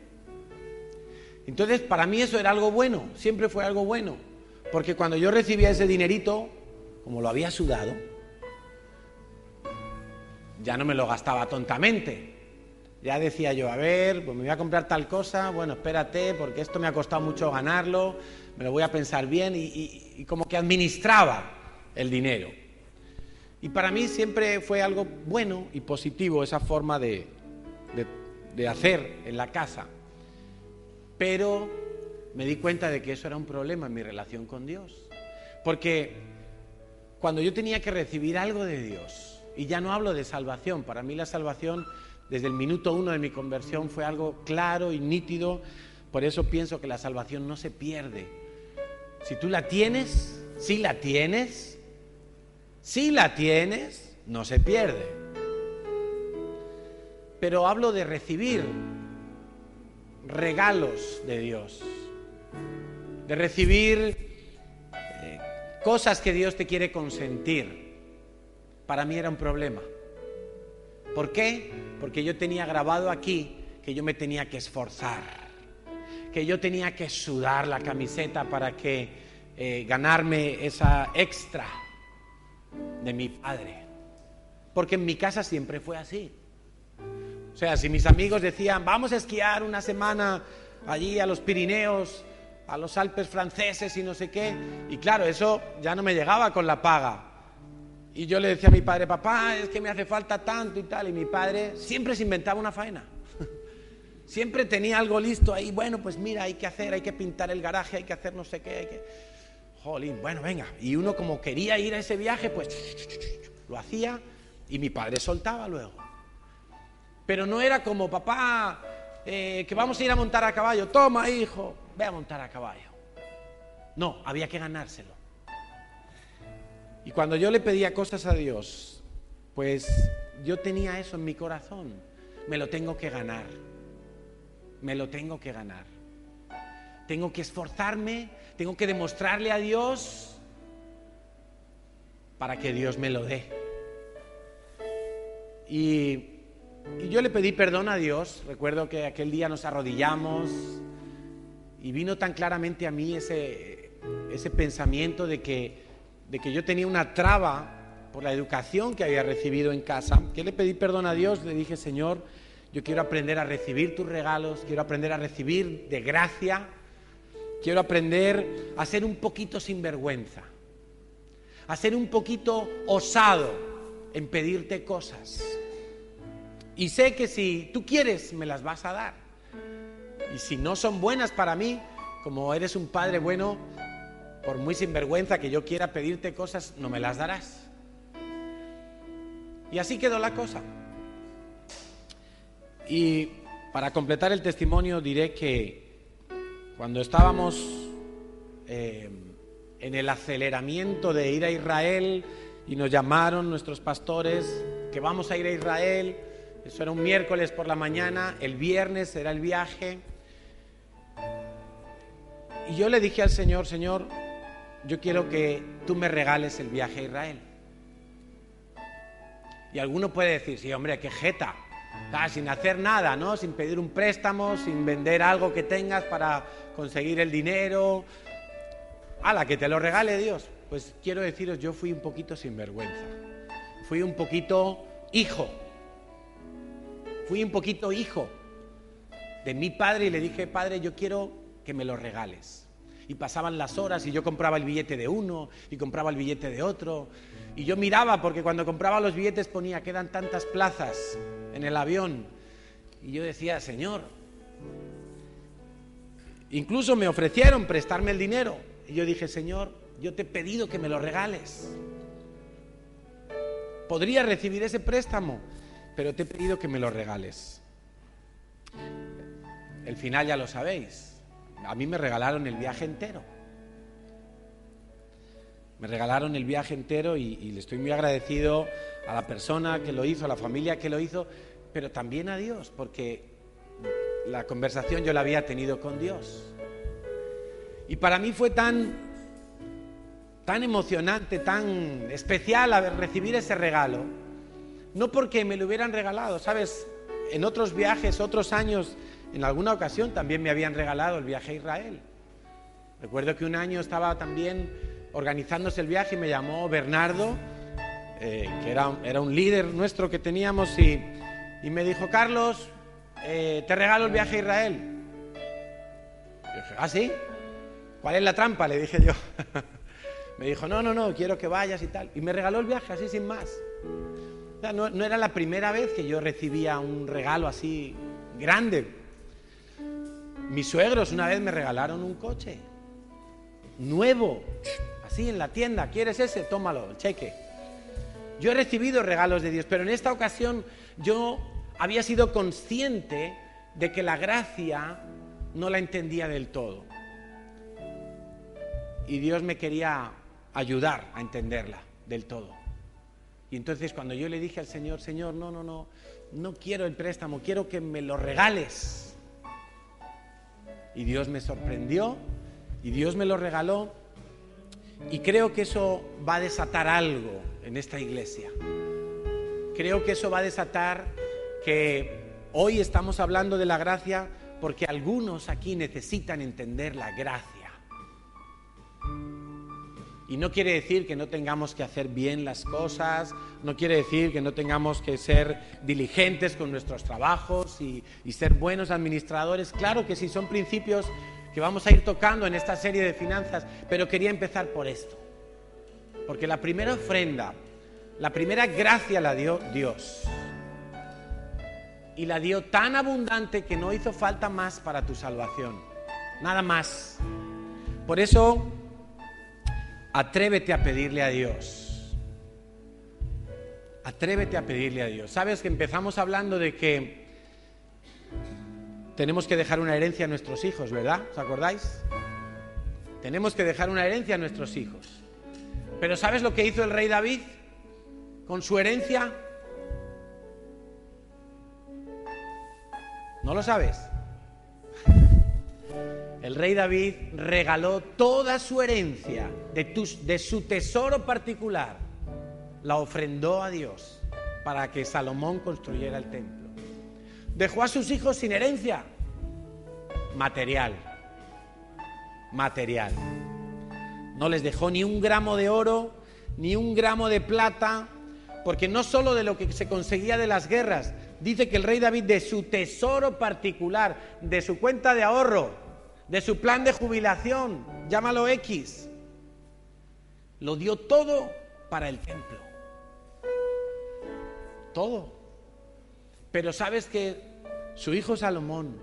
Entonces para mí eso era algo bueno, siempre fue algo bueno, porque cuando yo recibía ese dinerito, como lo había sudado, ya no me lo gastaba tontamente. Ya decía yo, a ver, pues me voy a comprar tal cosa, bueno, espérate, porque esto me ha costado mucho ganarlo, me lo voy a pensar bien, y como que administraba el dinero. Y para mí siempre fue algo bueno y positivo esa forma de hacer en la casa. Pero me di cuenta de que eso era un problema en mi relación con Dios. Porque cuando yo tenía que recibir algo de Dios, y ya no hablo de salvación, para mí la salvación desde el minuto 1 de mi conversión fue algo claro y nítido, por eso pienso que la salvación no se pierde. Si tú la tienes, si la tienes, no se pierde. Pero hablo de recibir regalos de Dios, de recibir cosas que Dios te quiere consentir. Para mí era un problema. ¿Por qué? Porque yo tenía grabado aquí que yo me tenía que esforzar, que yo tenía que sudar la camiseta para que ganarme esa extra de mi padre. Porque en mi casa siempre fue así. O sea, si mis amigos decían, vamos a esquiar una semana allí a los Pirineos, a los Alpes franceses y no sé qué, y claro, eso ya no me llegaba con la paga. Y yo le decía a mi padre, papá, es que me hace falta tanto y tal, y mi padre siempre se inventaba una faena. Siempre tenía algo listo ahí, bueno, pues mira, hay que pintar el garaje, hay que hacer no sé qué, hay que... Jolín, bueno, venga. Y uno como quería ir a ese viaje, pues lo hacía y mi padre soltaba luego. Pero no era como, papá, que vamos a ir a montar a caballo, toma hijo, ve a montar a caballo. No, había que ganárselo. Y cuando yo le pedía cosas a Dios, pues yo tenía eso en mi corazón, me lo tengo que ganar, me lo tengo que ganar. Tengo que esforzarme, tengo que demostrarle a Dios para que Dios me lo dé. Y yo le pedí perdón a Dios. Recuerdo que aquel día nos arrodillamos y vino tan claramente a mí ese pensamiento de que yo tenía una traba por la educación que había recibido en casa, que le pedí perdón a Dios. Le dije, Señor, yo quiero aprender a recibir tus regalos, quiero aprender a recibir de gracia, quiero aprender a ser un poquito sinvergüenza, a ser un poquito osado en pedirte cosas. Y sé que si tú quieres, me las vas a dar. Y si no son buenas para mí, como eres un padre bueno, por muy sinvergüenza que yo quiera pedirte cosas, no me las darás. Y así quedó la cosa. Y para completar el testimonio diré que cuando estábamos en el aceleramiento de ir a Israel y nos llamaron nuestros pastores que vamos a ir a Israel, eso era un miércoles por la mañana, el viernes era el viaje, y yo le dije al Señor: Señor, yo quiero que tú me regales el viaje a Israel. Y alguno puede decir: sí, hombre, qué jeta, sin hacer nada, ¿no? Sin pedir un préstamo, sin vender algo que tengas para conseguir el dinero. ¡Hala, que te lo regale Dios! Pues quiero deciros, yo fui un poquito sinvergüenza. Fui un poquito hijo. Fui un poquito hijo de mi padre y le dije: Padre, yo quiero que me lo regales. Y pasaban las horas y yo compraba el billete de uno y compraba el billete de otro. Y yo miraba, porque cuando compraba los billetes ponía: quedan tantas plazas en el avión. Y yo decía: Señor, incluso me ofrecieron prestarme el dinero. Y yo dije: Señor, yo te he pedido que me lo regales. Podría recibir ese préstamo, pero te he pedido que me lo regales. El final ya lo sabéis. A mí me regalaron el viaje entero. Me regalaron el viaje entero y le estoy muy agradecido a la persona que lo hizo, a la familia que lo hizo, pero también a Dios, porque la conversación yo la había tenido con Dios. Y para mí fue tan emocionante, tan especial recibir ese regalo. No porque me lo hubieran regalado, ¿sabes? En otros viajes, otros años, en alguna ocasión también me habían regalado el viaje a Israel. Recuerdo que un año estaba también organizándose el viaje y me llamó Bernardo, que era un líder nuestro que teníamos, y me dijo: Carlos, te regalo el viaje a Israel. Y dije: ¿ah, sí? ¿Cuál es la trampa?, le dije yo. Me dijo: no, quiero que vayas y tal. Y me regaló el viaje así, sin más. O sea, no era la primera vez que yo recibía un regalo así grande. Mis suegros una vez me regalaron un coche nuevo, así en la tienda: ¿quieres ese? Tómalo, el cheque. Yo he recibido regalos de Dios, pero en esta ocasión yo había sido consciente de que la gracia no la entendía del todo. Y Dios me quería ayudar a entenderla del todo. Y entonces cuando yo le dije al Señor: Señor, no quiero el préstamo, quiero que me lo regales. Y Dios me sorprendió y Dios me lo regaló. Y creo que eso va a desatar algo en esta iglesia. Creo que eso va a desatar que hoy estamos hablando de la gracia porque algunos aquí necesitan entender la gracia. Y no quiere decir que no tengamos que hacer bien las cosas, no quiere decir que no tengamos que ser diligentes con nuestros trabajos y ser buenos administradores. Claro que sí, son principios que vamos a ir tocando en esta serie de finanzas, pero quería empezar por esto. Porque la primera ofrenda, la primera gracia la dio Dios. Y la dio tan abundante que no hizo falta más para tu salvación. Nada más. Por eso, atrévete a pedirle a Dios. Atrévete a pedirle a Dios. Sabes que empezamos hablando de que tenemos que dejar una herencia a nuestros hijos, ¿verdad? ¿Os acordáis? Tenemos que dejar una herencia a nuestros hijos. Pero ¿sabes lo que hizo el rey David con su herencia? ¿No lo sabes? El rey David regaló toda su herencia de su tesoro particular, la ofrendó a Dios para que Salomón construyera el templo. Dejó a sus hijos sin herencia material. No les dejó ni un gramo de oro, ni un gramo de plata, porque no solo de lo que se conseguía de las guerras, dice que el rey David de su tesoro particular, de su cuenta de ahorro, de su plan de jubilación, llámalo X, lo dio todo para el templo. Todo. Pero sabes que su hijo Salomón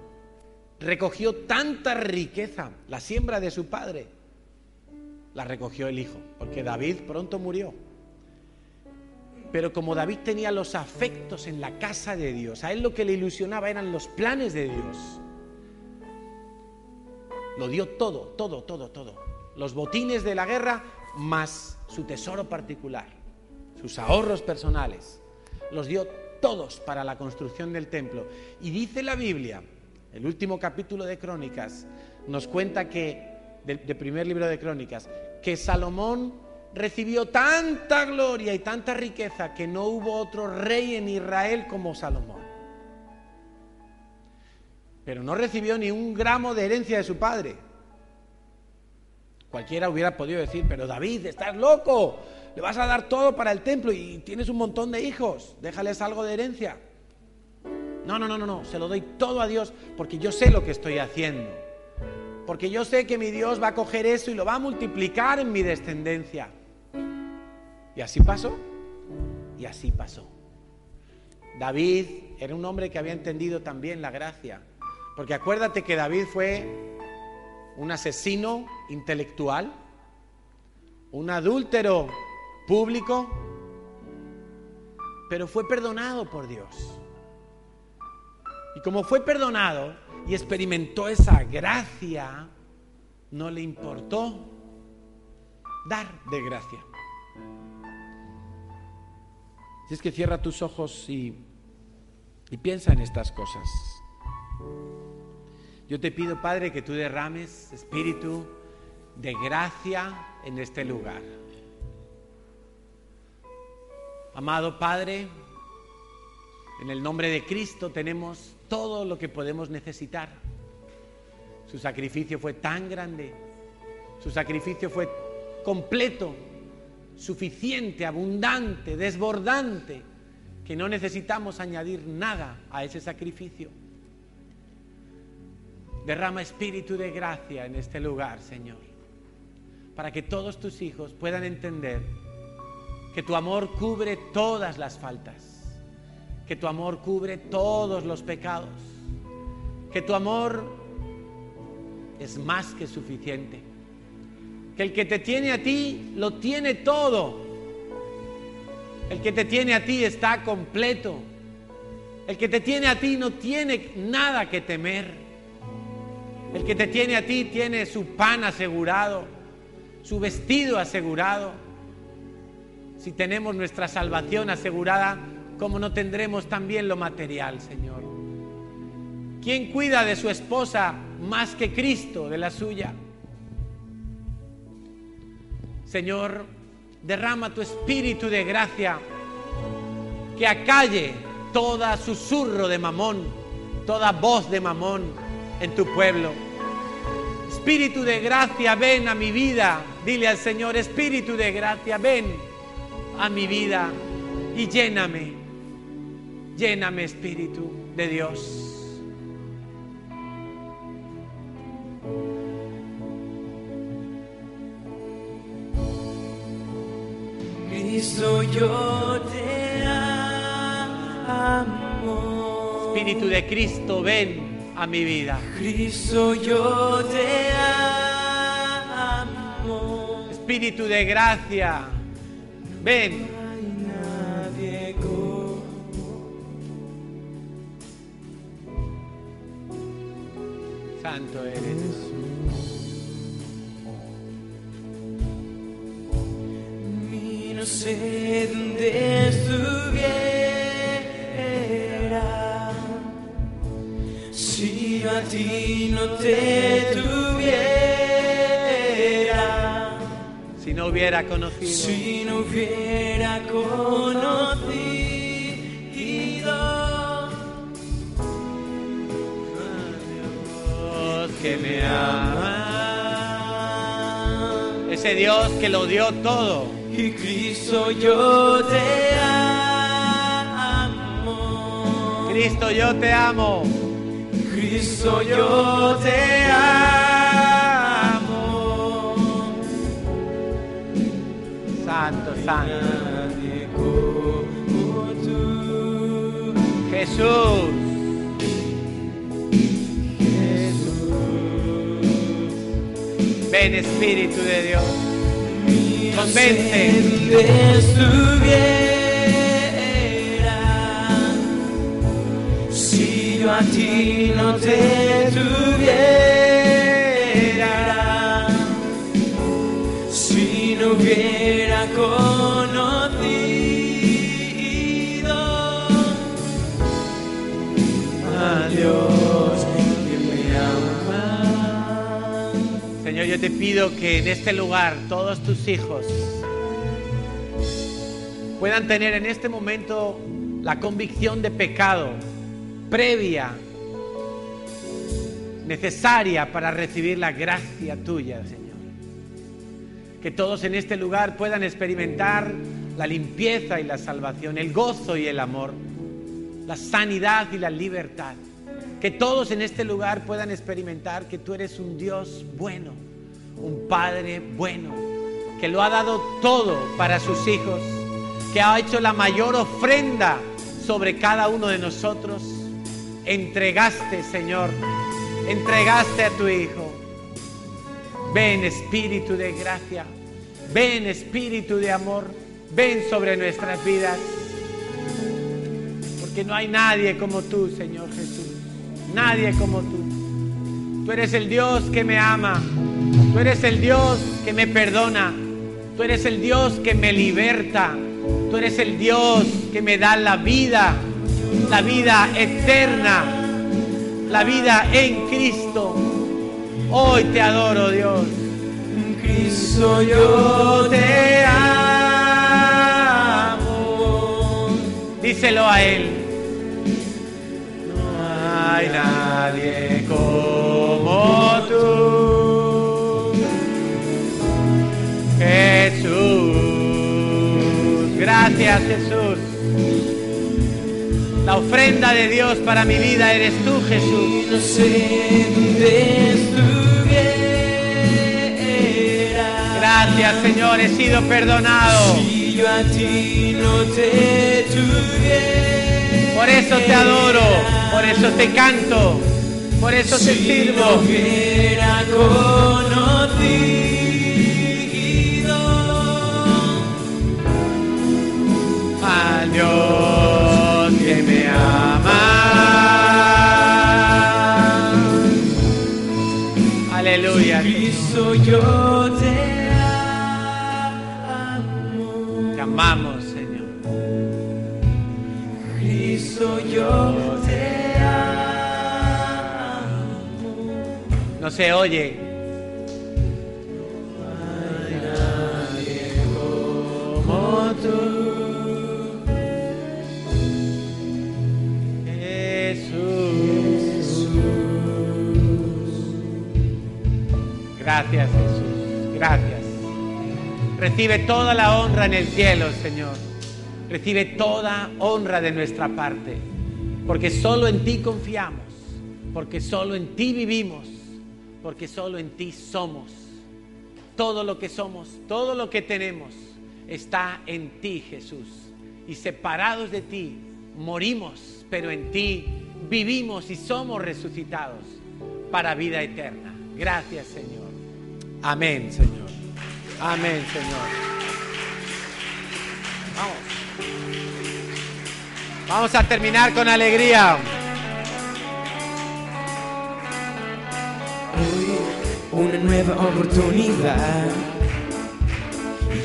recogió tanta riqueza, la siembra de su padre, la recogió el hijo, porque David pronto murió. Pero como David tenía los afectos en la casa de Dios, a él lo que le ilusionaba eran los planes de Dios. Lo dio todo. Los botines de la guerra más su tesoro particular, sus ahorros personales, los dio todos para la construcción del templo. Y dice la Biblia, el último capítulo de Crónicas, nos cuenta que, del primer libro de Crónicas, que Salomón recibió tanta gloria y tanta riqueza que no hubo otro rey en Israel como Salomón. Pero no recibió ni un gramo de herencia de su padre. Cualquiera hubiera podido decir, pero David, estás loco, le vas a dar todo para el templo y tienes un montón de hijos, déjales algo de herencia. No, se lo doy todo a Dios porque yo sé lo que estoy haciendo. Porque yo sé que mi Dios va a coger eso y lo va a multiplicar en mi descendencia. Y así pasó. David era un hombre que había entendido también la gracia. Porque acuérdate que David fue un asesino intelectual, un adúltero público, pero fue perdonado por Dios. Y como fue perdonado y experimentó esa gracia, no le importó dar de gracia. Si es que cierra tus ojos y piensa en estas cosas. Yo te pido, Padre, que tú derrames espíritu de gracia en este lugar. Amado Padre, en el nombre de Cristo tenemos todo lo que podemos necesitar. Su sacrificio fue tan grande, su sacrificio fue completo, suficiente, abundante, desbordante, que no necesitamos añadir nada a ese sacrificio. Derrama espíritu de gracia en este lugar, Señor, para que todos tus hijos puedan entender que tu amor cubre todas las faltas, que tu amor cubre todos los pecados, que tu amor es más que suficiente, que el que te tiene a ti lo tiene todo, el que te tiene a ti está completo, el que te tiene a ti no tiene nada que temer, el que te tiene a ti tiene su pan asegurado, su vestido asegurado. Si tenemos nuestra salvación asegurada, ¿cómo no tendremos también lo material, Señor? ¿Quién cuida de su esposa más que Cristo de la suya? Señor, derrama tu espíritu de gracia que acalle todo susurro de mamón, toda voz de mamón en tu pueblo. Espíritu de gracia, ven a mi vida. Dile al Señor, espíritu de gracia, ven a mi vida y lléname, Espíritu de Dios.
Cristo, yo te amo.
Espíritu de Cristo, ven a mi vida.
Cristo, yo te amo.
Espíritu de gracia, ven.
Nadie como
Santo eres.
No sé dónde estuviera si yo a ti no te tuviera,
Si no hubiera conocido,
si no hubiera conocido
Dios que me ama, ese Dios que lo dio todo.
y Cristo, yo te amo.
Cristo, yo te amo.
Cristo, yo te amo.
Santo, santo.
Nadie como tú.
Jesús.
Jesús.
Ven, Espíritu de Dios. Convence.
Si yo a ti no te tuviera, si no hubiera conocido a Dios que me ama.
Señor, yo te pido que en este lugar todos tus hijos puedan tener en este momento la convicción de pecado previa, necesaria para recibir la gracia tuya, Señor. Que todos en este lugar puedan experimentar la limpieza y la salvación, el gozo y el amor, la sanidad y la libertad. Que todos en este lugar puedan experimentar que tú eres un Dios bueno, un Padre bueno, que lo ha dado todo para sus hijos, que ha hecho la mayor ofrenda sobre cada uno de nosotros. Entregaste, Señor, entregaste a tu Hijo. Ven, Espíritu de gracia, ven, Espíritu de amor, ven sobre nuestras vidas, porque no hay nadie como tú, Señor Jesús, nadie como tú. Tú eres el Dios que me ama, tú eres el Dios que me perdona, tú eres el Dios que me liberta, tú eres el Dios que me da la vida eterna, la vida en Cristo. Hoy te adoro, Dios.
Cristo, yo te amo.
Díselo a Él. No hay nadie como tú, Jesús. Gracias, Jesús. La ofrenda de Dios para mi vida eres tú, Jesús.
No sé dónde estuviera.
Gracias, Señor, he sido perdonado.
Si yo a ti no te tuviera.
Por eso te adoro, por eso te canto, por eso te sirvo.
Si no hubiera conocido
al Dios que me ama. Aleluya.
Cristo, yo te amo.
Te amamos, Señor.
Cristo, yo te amo.
No se oye.
Como tú.
Gracias, Jesús, gracias. Recibe toda la honra en el cielo, Señor. Recibe toda honra de nuestra parte, porque solo en ti confiamos, porque solo en ti vivimos, porque solo en ti somos. Todo lo que somos, todo lo que tenemos está en ti, Jesús. Y separados de ti, morimos, pero en ti vivimos y somos resucitados para vida eterna. Gracias, Señor. Amén, Señor. Amén, Señor. Vamos a terminar con alegría.
Hoy una nueva oportunidad.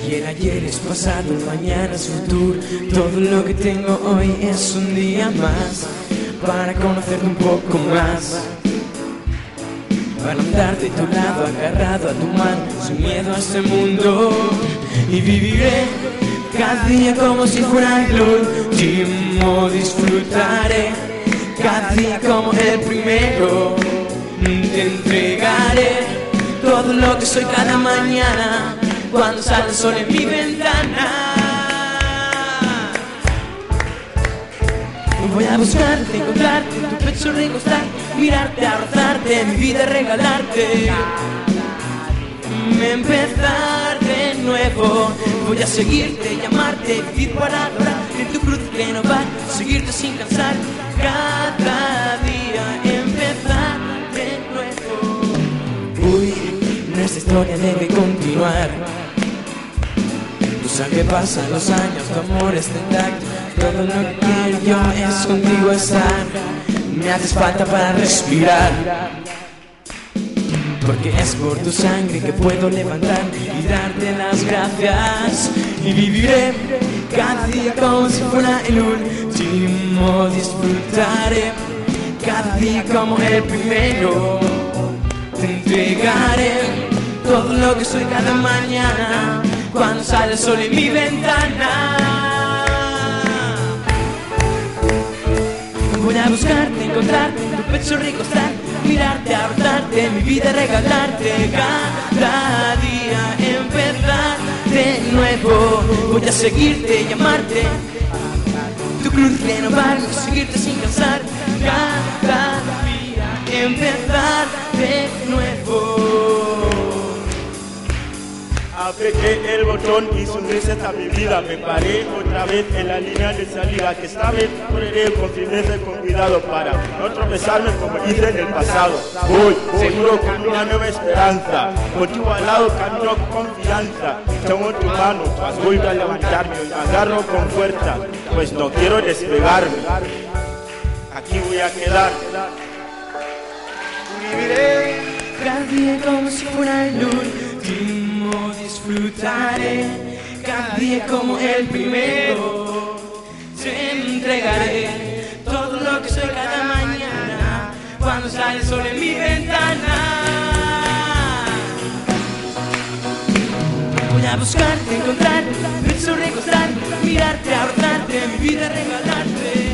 Y el ayer es pasado, el mañana es futuro. Todo lo que tengo hoy es un día más para conocerte un poco más. Para andar de tu lado, agarrado a tu mano, sin miedo a este mundo. Y viviré cada día como si fuera el último. Disfrutaré cada día como el primero. Te entregaré todo lo que soy cada mañana cuando sale el sol en mi ventana. Voy a buscarte, encontrarte, en tu pecho recostar, mirarte, abrazarte, mi vida regalarte, empezar de nuevo. Voy a seguirte, llamarte, vivir para adorar, en tu cruz renovar, seguirte sin cansar, cada día empezar de nuevo. Uy, no es historia debe continuar. Tu sangre pasa los años, tu amor está intacto. Todo lo que quiero yo es contigo estar. Me haces falta para respirar, porque es por tu sangre que puedo levantar y darte las gracias. Y viviré cada día como si fuera el último. Disfrutaré cada día como el primero. Te entregaré todo lo que soy cada mañana cuando sale el sol en mi ventana. Voy a buscarte, encontrarte, tu pecho recostar, mirarte, abrazarte, mi vida regalarte. Cada día empezar de nuevo. Voy a seguirte y amarte, tu cruz renovar, seguirte sin cansar. Cada día empezar de nuevo.
Apreté el botón y un reset a mi vida. Me paré otra vez en la línea de salida, que esta vez correré con firmeza y con cuidado para no tropezarme como hice en el pasado. Voy seguro con una nueva esperanza, contigo al lado camino con confianza. Tomo tu mano, has vuelto a levantarme, me agarro con fuerza, pues no quiero despegarme. Aquí voy a quedar.
Viviré cada día como si fuera el último. Disfrutaré cada día como el primero. Te entregaré todo lo que soy cada mañana cuando sale el sol en mi ventana. Voy a buscarte, encontrarte, pienso recostar, mirarte, abrazarte, mi vida regalarte.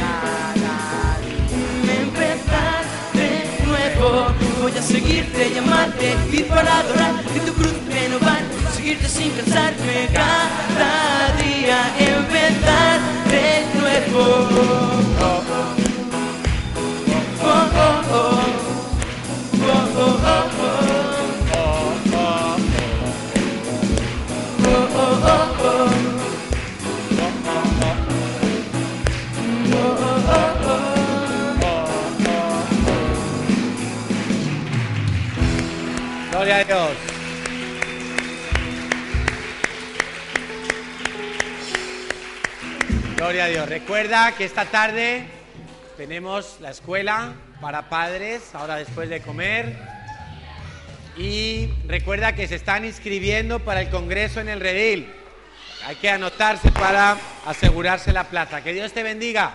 Empezar de nuevo. Voy a seguirte, llamarte, vivir para adorar, y tu cruz renovar, seguirte sin cansarme. Cada día empezar de nuevo. Oh, oh, oh, oh. Oh, oh, oh, oh. Oh, oh, oh, oh.
Gloria a Dios. Gloria a Dios. Recuerda que esta tarde tenemos la escuela para padres, ahora después de comer. Y recuerda que se están inscribiendo para el congreso en el Redil. Hay que anotarse para asegurarse la plaza. Que Dios te bendiga.